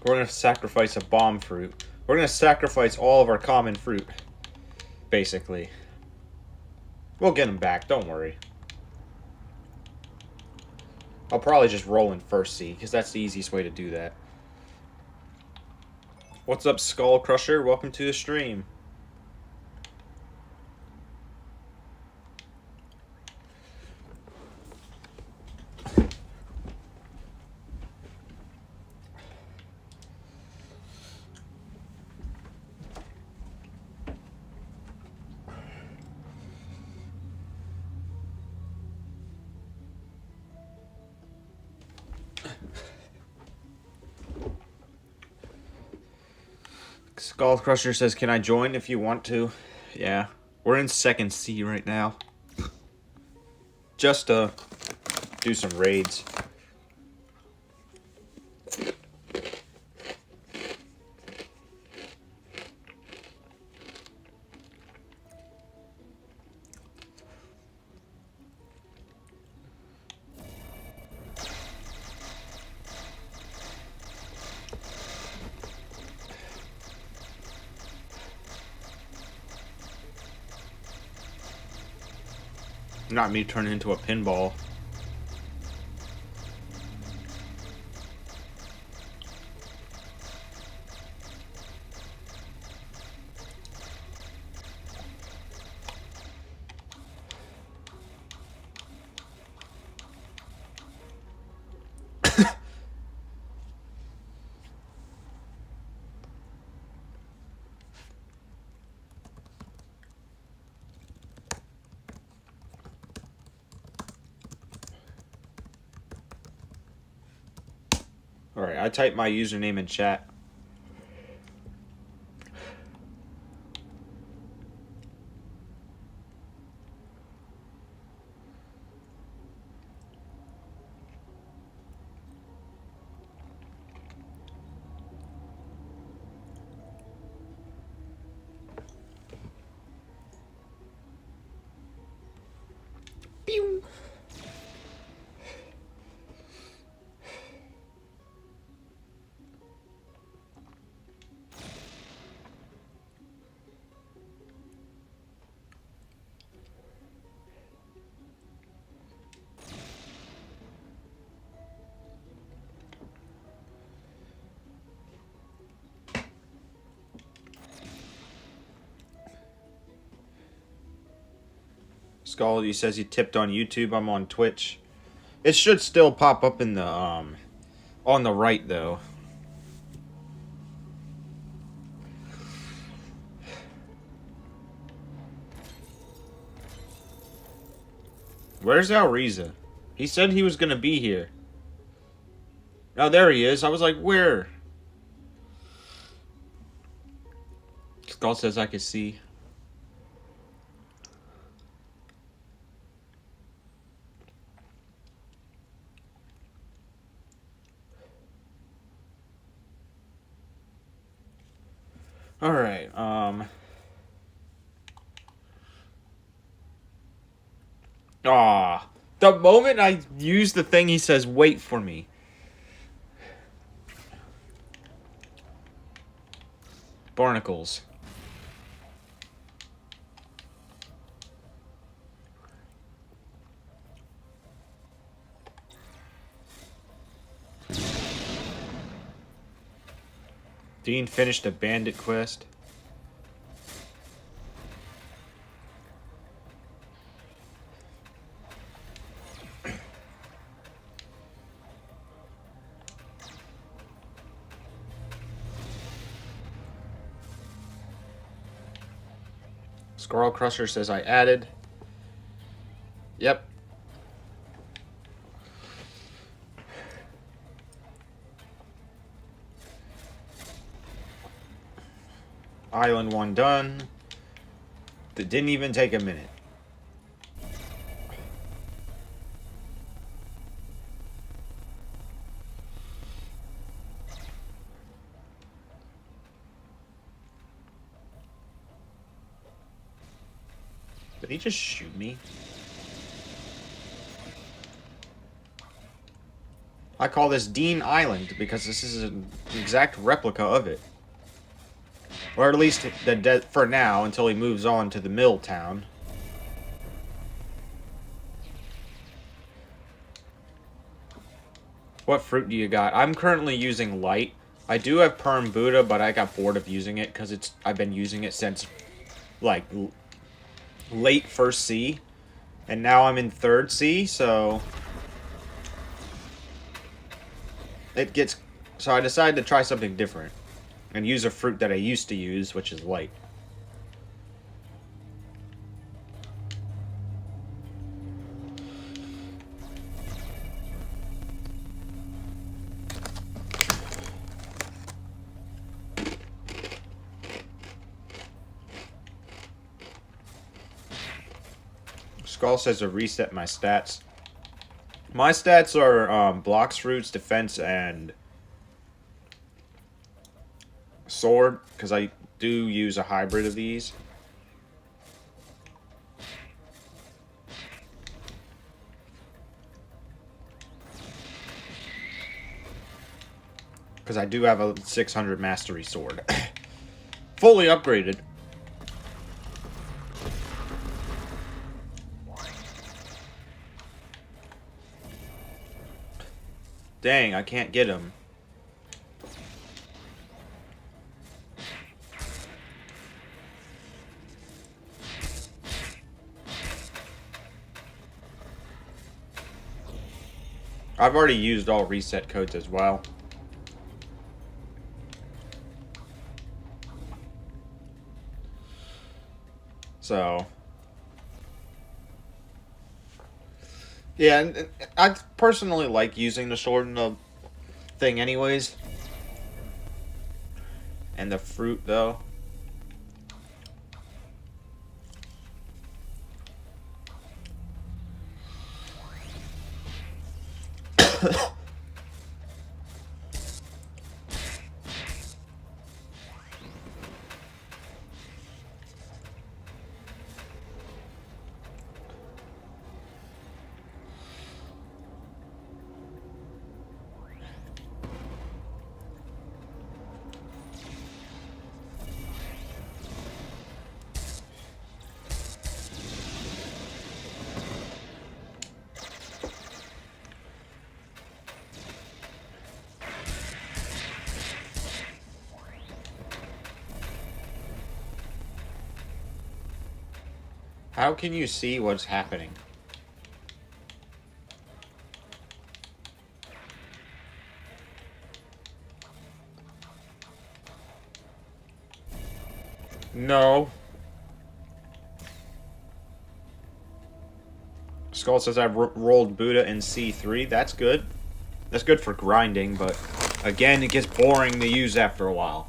We're gonna sacrifice a bomb fruit. We're gonna sacrifice all of our common fruit. Basically. We'll get them back, don't worry. I'll probably just roll in first seed, because that's the easiest way to do that. What's up, Skull Crusher? Welcome to the stream. Skull Crusher says, can I join if you want to? Yeah. We're in second C right now. Just to do some raids. Not me turning into a pinball. Alright, I typed my username in chat. Pew! Skull, he says he tipped on YouTube. I'm on Twitch. It should still pop up in the on the right though. Where's Alriza? He said he was gonna be here. Oh, there he is. I was like, where? Skull says I can see. Alright, the moment I use the thing, he says, wait for me. Barnacles. Dean finished a bandit quest. Squirrel Crusher says I added. Yep. Island 1 done. That didn't even take a minute. Did he just shoot me? I call this Dean Island because this is an exact replica of it. Or at least for now, until he moves on to the mill town. What fruit do you got? I'm currently using light. I do have Perm Buddha, but I got bored of using it because I've been using it since like late first C, and now I'm in third C, so so I decided to try something different and use a fruit that I used to use, which is light. Skull says to reset my stats. My stats are Blox Fruits, Defense, and Sword, because I do use a hybrid of these. Because I do have a 600 Mastery Sword. Fully upgraded. Dang, I can't get him. I've already used all reset codes as well. So, yeah, and I personally like using the sword in the thing anyways. And the fruit, though. How can you see what's happening? No. Skull says I've rolled Buddha in C3. That's good. That's good for grinding, but again, it gets boring to use after a while.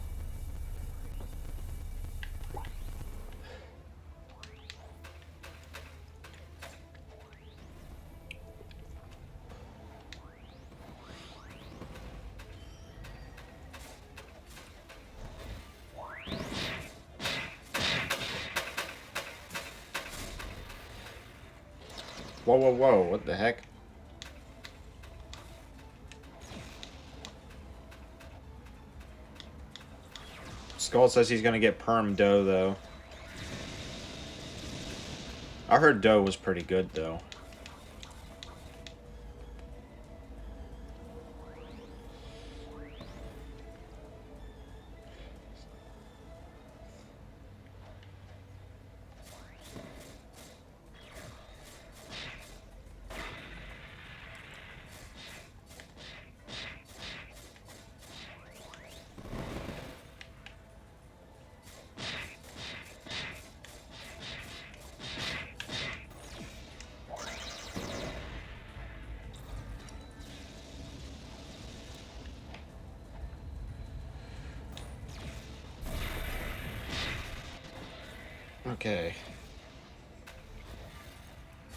Whoa, whoa, whoa, what the heck? Skull says he's gonna get perm dough, though. I heard dough was pretty good, though. Okay.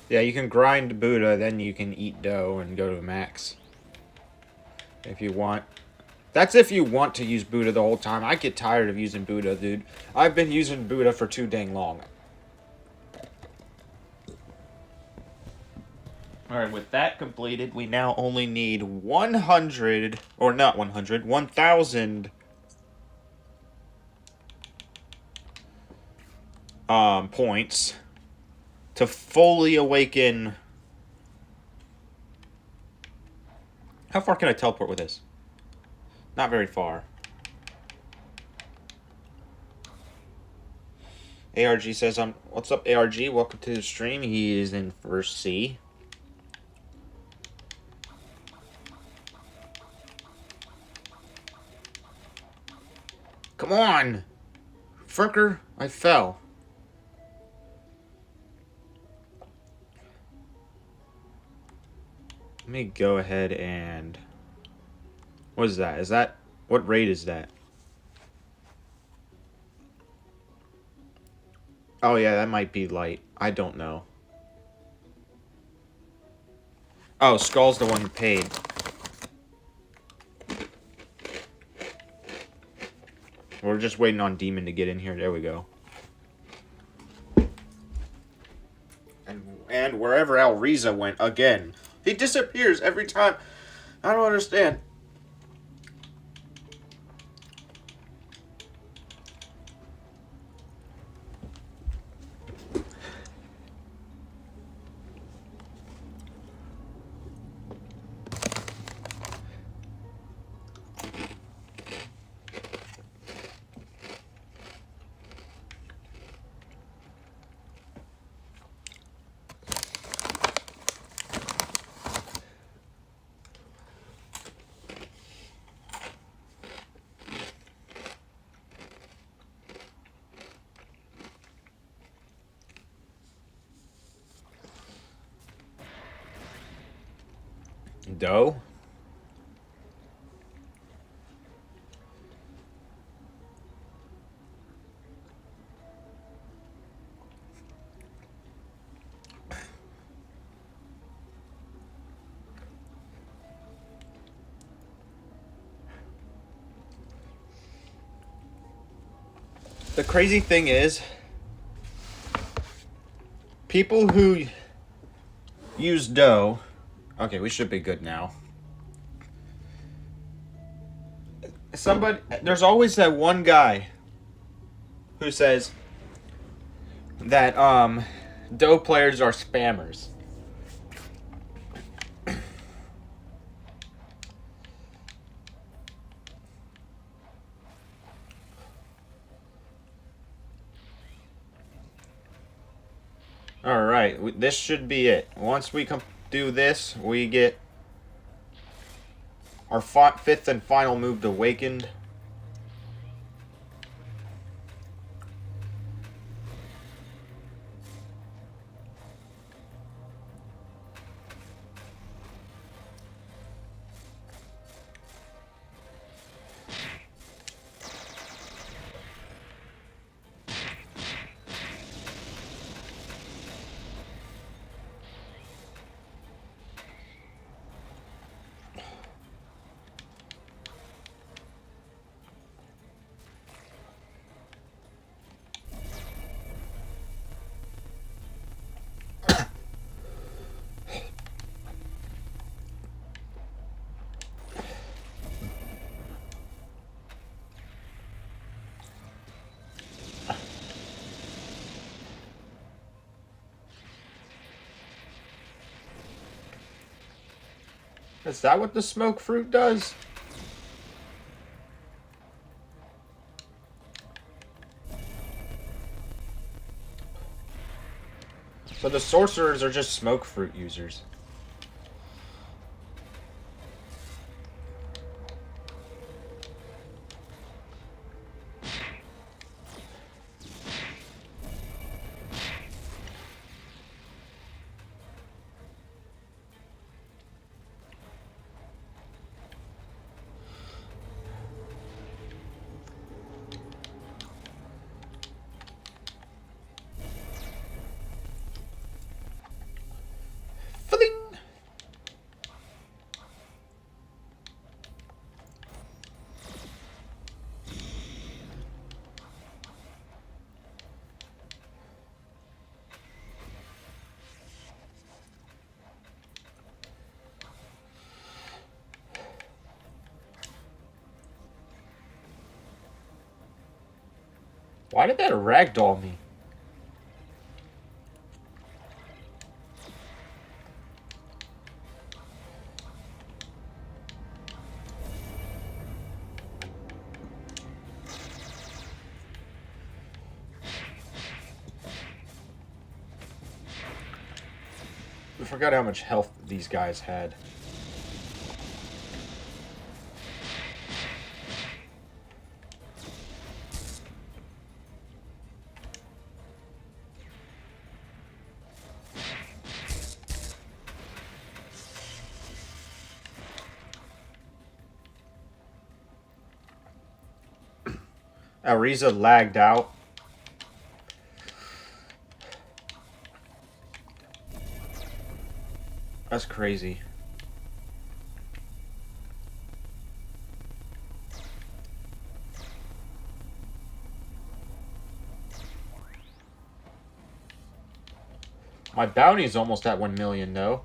Yeah, you can grind Buddha, then you can eat dough and go to max. If you want. That's if you want to use Buddha the whole time. I get tired of using Buddha, dude. I've been using Buddha for too dang long. Alright, with that completed, we now only need 100, or not 100, 1,000 points to fully awaken. How far can I teleport with this? Not very far. ARG says, what's up, ARG? Welcome to the stream. He is in first C. Come on! Fricker, I fell. Let me go ahead and... What is that? Is that... What raid is that? Oh yeah, that might be light. I don't know. Oh, Skull's the one who paid. We're just waiting on Demon to get in here. There we go. And wherever Alriza went, again. He disappears every time. I don't understand. Dough? The crazy thing is, people who use dough... Okay, we should be good now. There's always that one guy who says that, dough players are spammers. Alright, this should be it. Once we do this, we get our fifth and final move awakened. Is that what the smoke fruit does? So the sorcerers are just smoke fruit users. Fling! Why did that ragdoll me? I forgot how much health these guys had. Ariza lagged out. That's crazy. My bounty's almost at 1 million, though.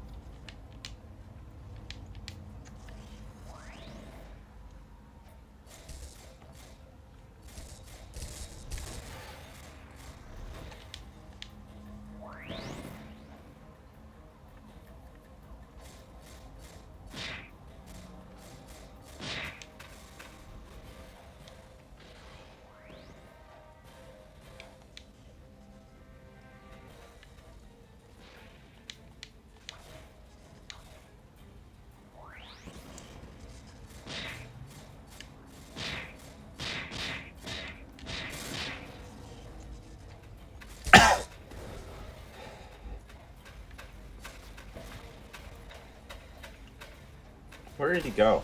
Where did he go?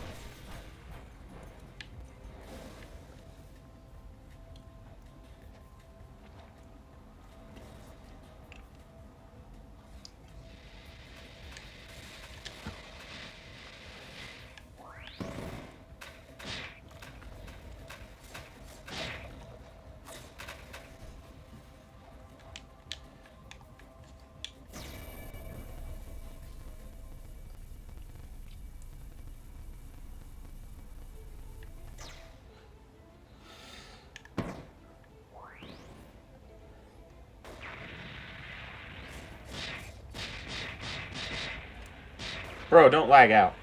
Bro, don't lag out.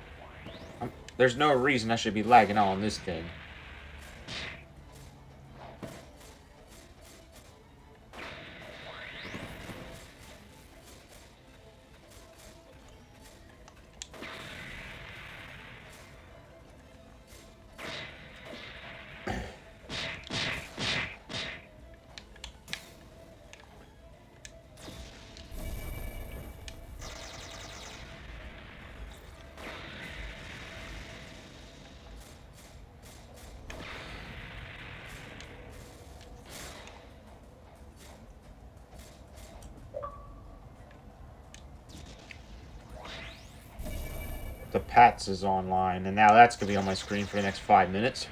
There's no reason I should be lagging out on this thing. The Pats is online, and now that's going to be on my screen for the next 5 minutes.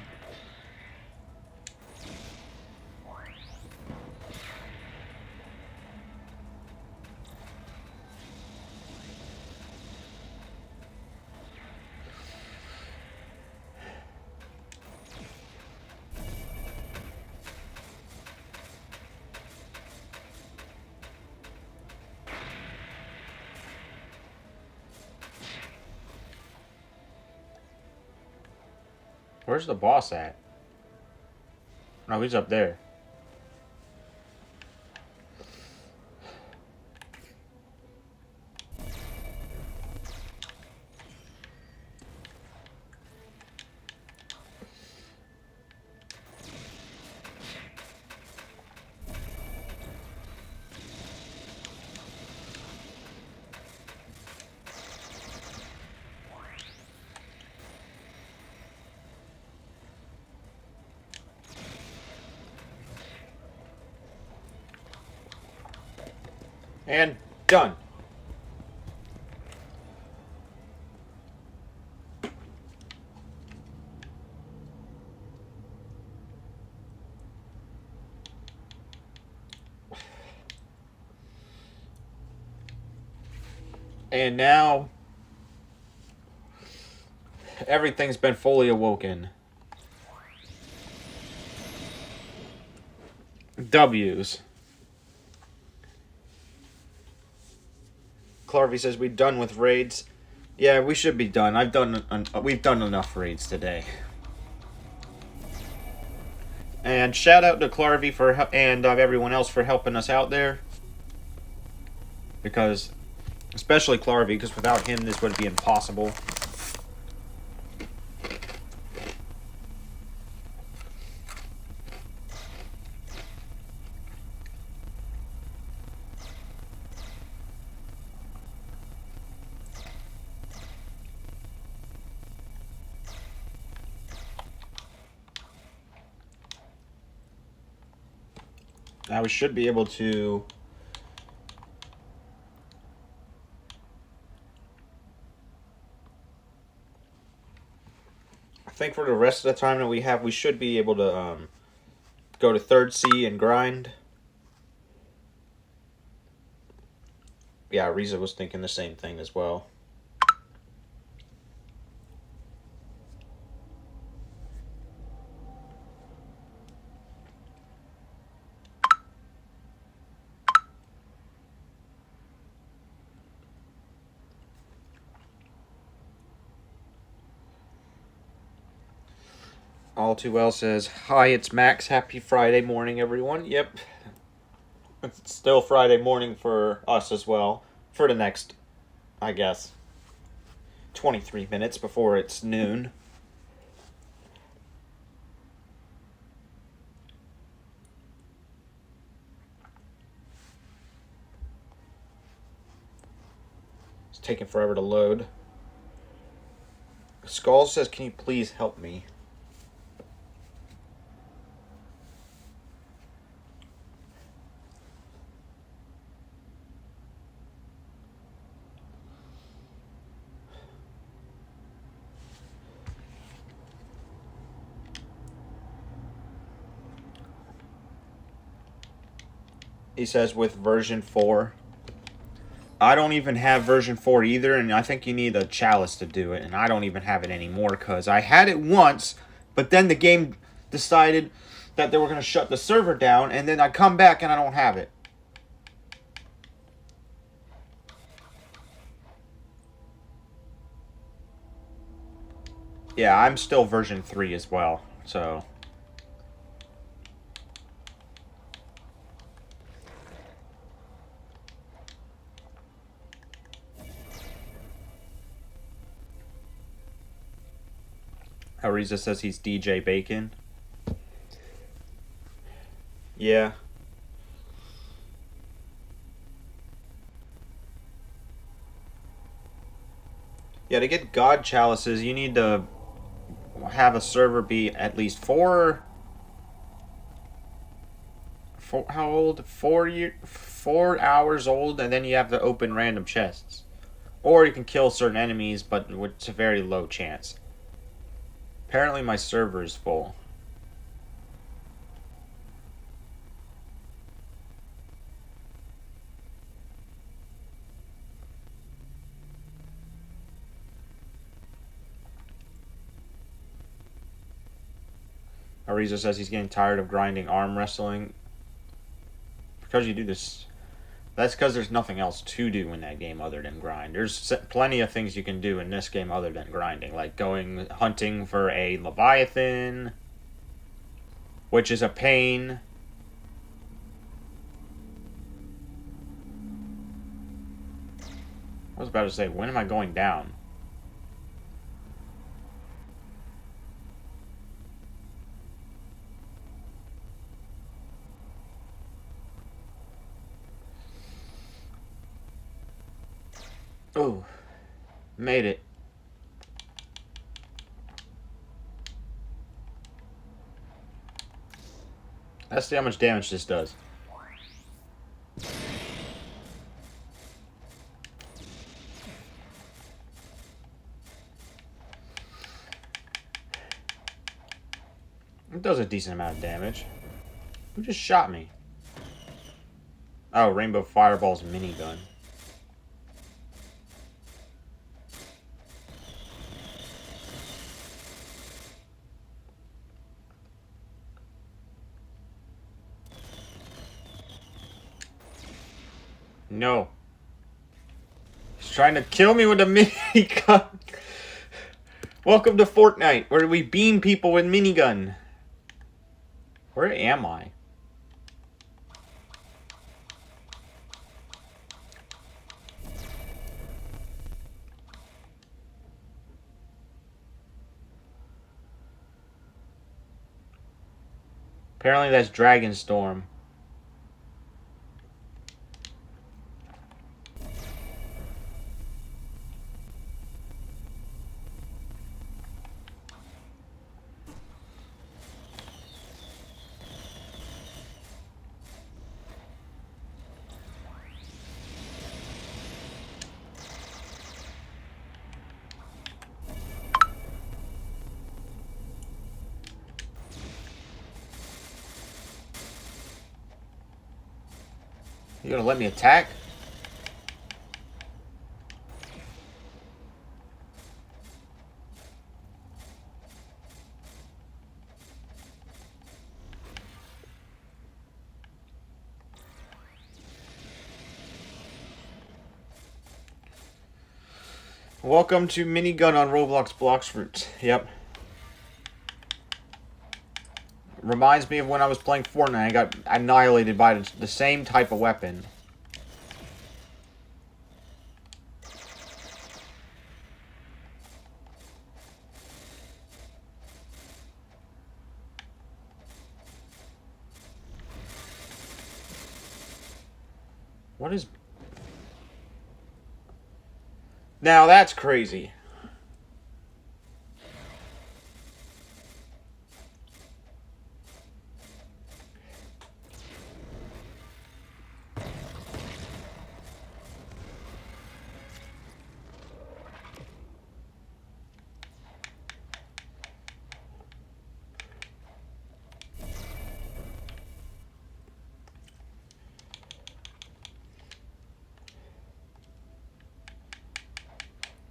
Where's the boss at? No, he's up there. And done. And now everything's been fully awoken. W's. Clarvey says we're done with raids. Yeah, we should be done. We've done enough raids today. And shout out to Clarvey and everyone else for helping us out there. Because, especially Clarvey, because without him this would be impossible. Now we should be able to... I think for the rest of the time that we have, we should be able to go to 3rd C and grind. Yeah, Riza was thinking the same thing as well. All Too Well says, hi, it's Max. Happy Friday morning, everyone. Yep. It's still Friday morning for us as well. For the next, I guess, 23 minutes before it's noon. It's taking forever to load. Skull says, can you please help me? He says with version 4. I don't even have version 4 either, and I think you need a chalice to do it, and I don't even have it anymore, because I had it once, but then the game decided that they were going to shut the server down, and then I come back and I don't have it. Yeah, I'm still version 3 as well, so... Ariza says he's DJ Bacon. Yeah. Yeah, to get God Chalices, you need to have a server be at least 4 how old? 4 hours old, and then you have to open random chests. Or you can kill certain enemies, but it's a very low chance. Apparently my server is full. Ariza says he's getting tired of grinding arm wrestling. Because you do this That's because there's nothing else to do in that game other than grind. There's plenty of things you can do in this game other than grinding, like going hunting for a Leviathan, which is a pain. I was about to say, when am I going down? Oh, made it. Let's see how much damage this does. It does a decent amount of damage. Who just shot me? Oh, Rainbow Fireball's minigun. No. He's trying to kill me with a minigun. Welcome to Fortnite, where we beam people with minigun. Where am I? Apparently that's Dragonstorm. You gonna let me attack? Welcome to minigun on Roblox Blox. Yep. Reminds me of when I was playing Fortnite. I got annihilated by the same type of weapon. What is... Now that's crazy.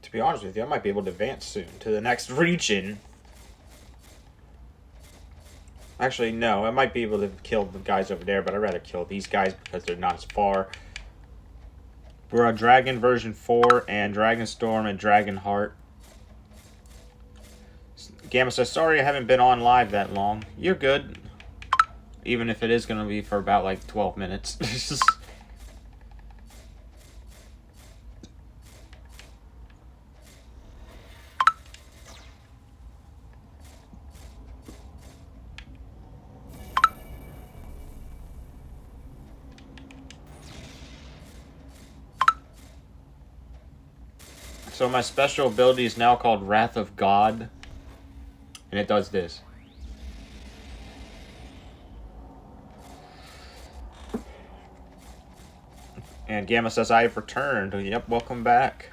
To be honest with you, I might be able to advance soon to the next region. Actually, no. I might be able to kill the guys over there, but I'd rather kill these guys because they're not as far. We're on Dragon version 4 and Dragonstorm and Dragonheart. Gamma says, sorry I haven't been on live that long. You're good. Even if it is going to be for about like 12 minutes. So my special ability is now called Wrath of God. And it does this. And Gamma says, I have returned. Yep, welcome back.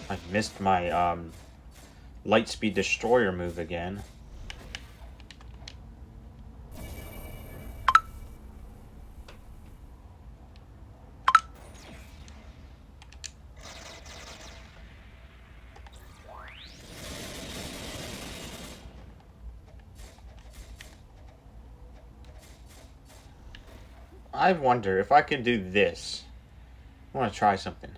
I missed my Lightspeed Destroyer move again. I wonder if I can do this. I want to try something.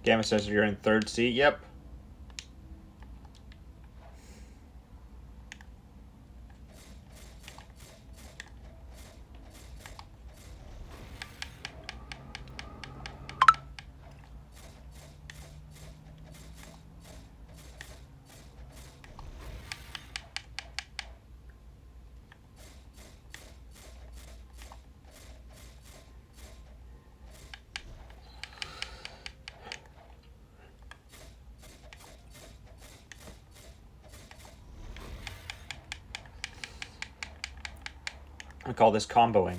Gamma says you're in third seat. Yep. I call this comboing.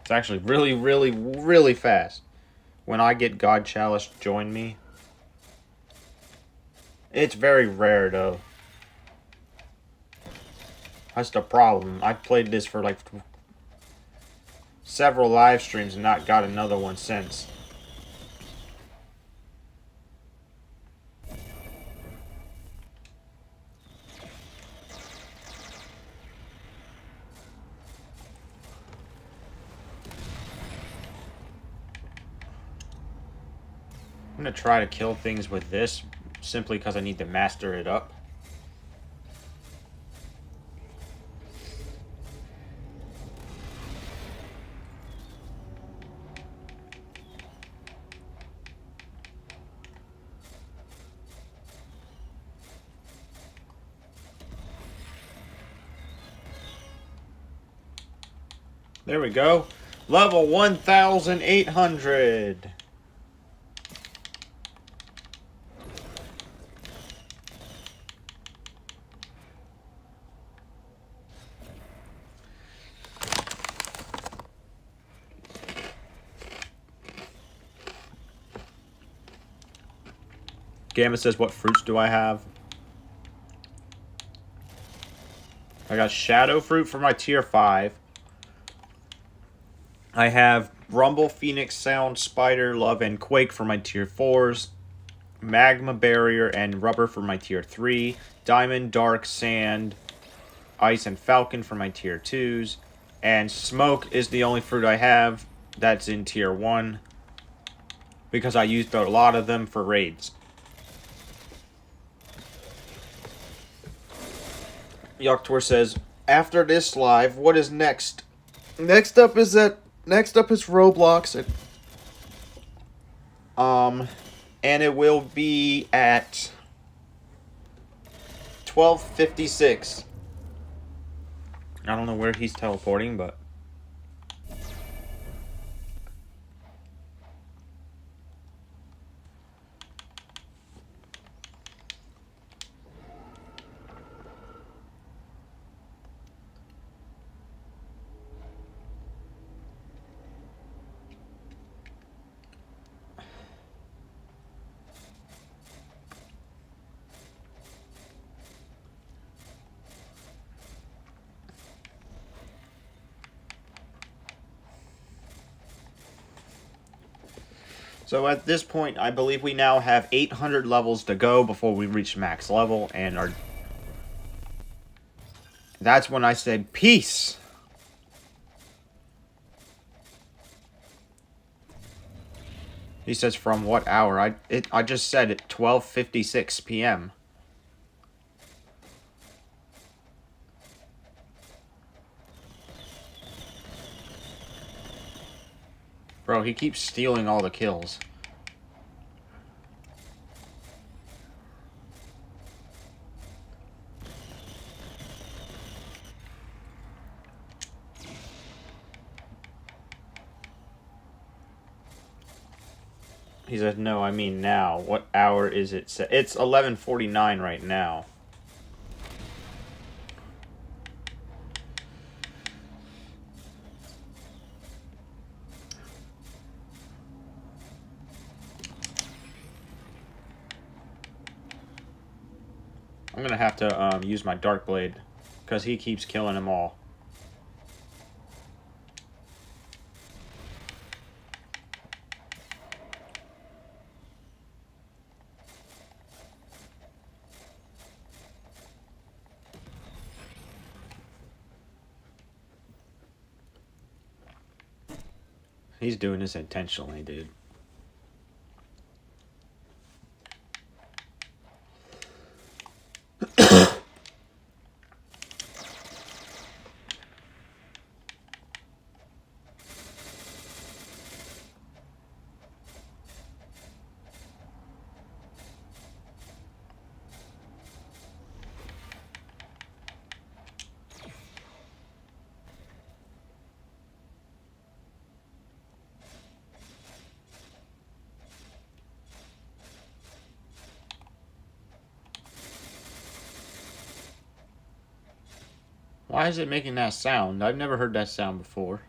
It's actually really, really, really fast. When I get God Chalice join me. It's very rare though. That's the problem. I've played this for like several live streams and not got another one since. I'm gonna try to kill things with this simply because I need to master it up. There we go. Level 1,800. Gamma says, what fruits do I have? I got Shadow Fruit for my tier 5. I have Rumble, Phoenix, Sound, Spider, Love, and Quake for my tier 4s. Magma Barrier and Rubber for my tier 3. Diamond, Dark, Sand, Ice, and Falcon for my tier 2s. And Smoke is the only fruit I have that's in tier 1. Because I used a lot of them for raids. Yoktor says, after this live, what is next? Next up is Roblox. And it will be at 12:56. I don't know where he's teleporting, but so at this point, I believe we now have 800 levels to go before we reach max level, and that's when I said peace. He says from what hour? I just said at 12:56 p.m. Bro, he keeps stealing all the kills. He said, no, I mean now. What hour is it? It's 11:49 right now. I'm gonna have to use my Dark Blade. because he keeps killing them all. He's doing this intentionally, dude. Why is it making that sound? I've never heard that sound before.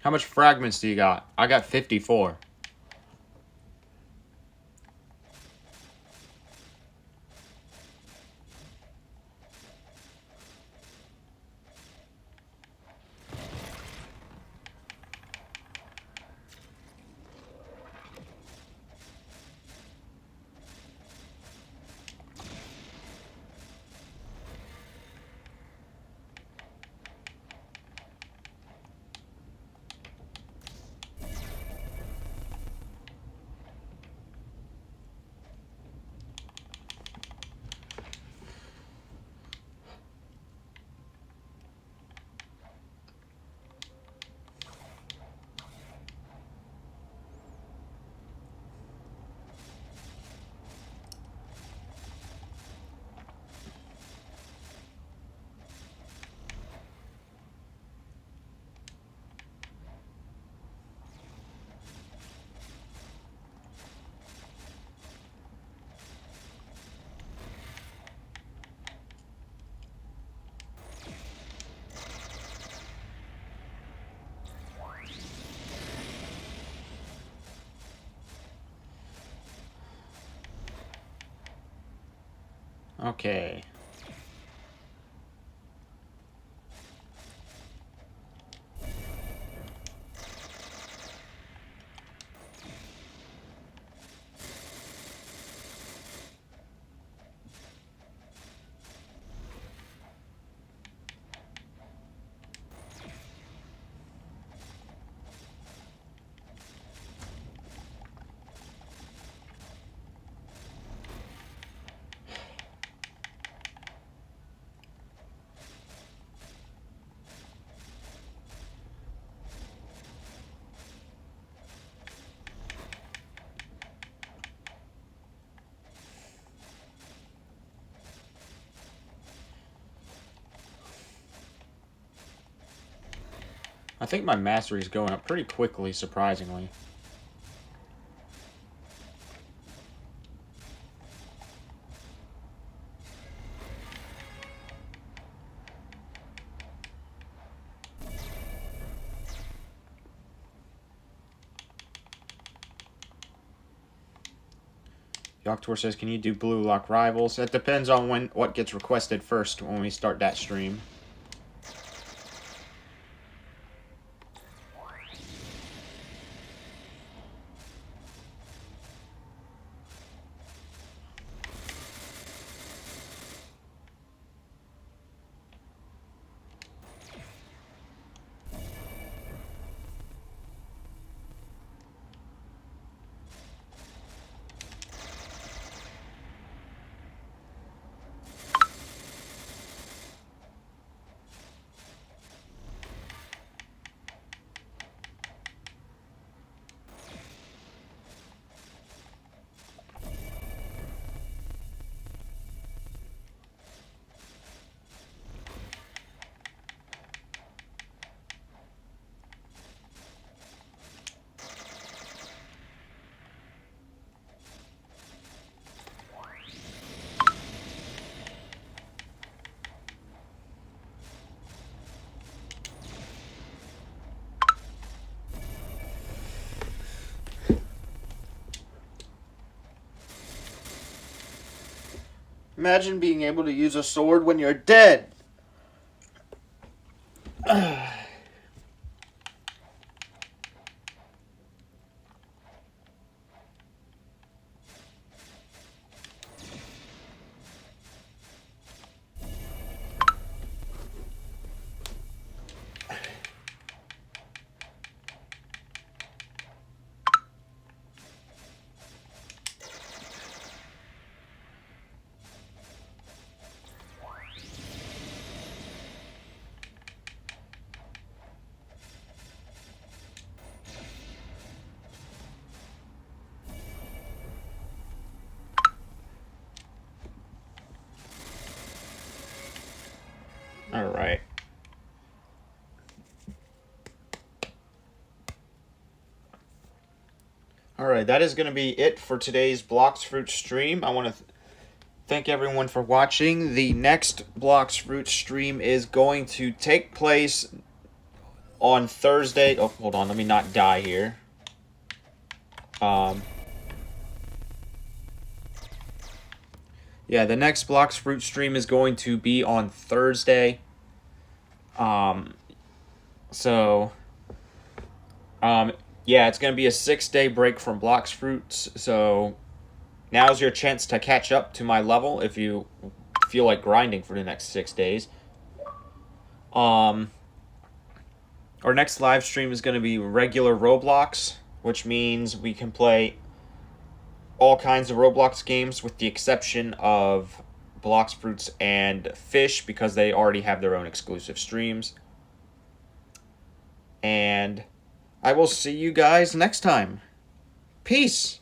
How much fragments do you got? I got 54. Okay. I think my mastery is going up pretty quickly, surprisingly. Yoctor says, can you do Blue Lock Rivals? It depends on what gets requested first when we start that stream. Imagine being able to use a sword when you're dead. Alright. Alright, that is going to be it for today's Blox Fruit stream. I want to thank everyone for watching. The next Blox Fruit stream is going to take place on Thursday. Oh, hold on, let me not die here. Yeah, the next Blox Fruit stream is going to be on Thursday. Yeah, it's going to be a 6-day break from Blox Fruits, so now's your chance to catch up to my level if you feel like grinding for the next 6 days. Our next live stream is going to be regular Roblox, which means we can play all kinds of Roblox games with the exception of Blox Fruits and Fish because they already have their own exclusive streams. And I will see you guys next time. Peace!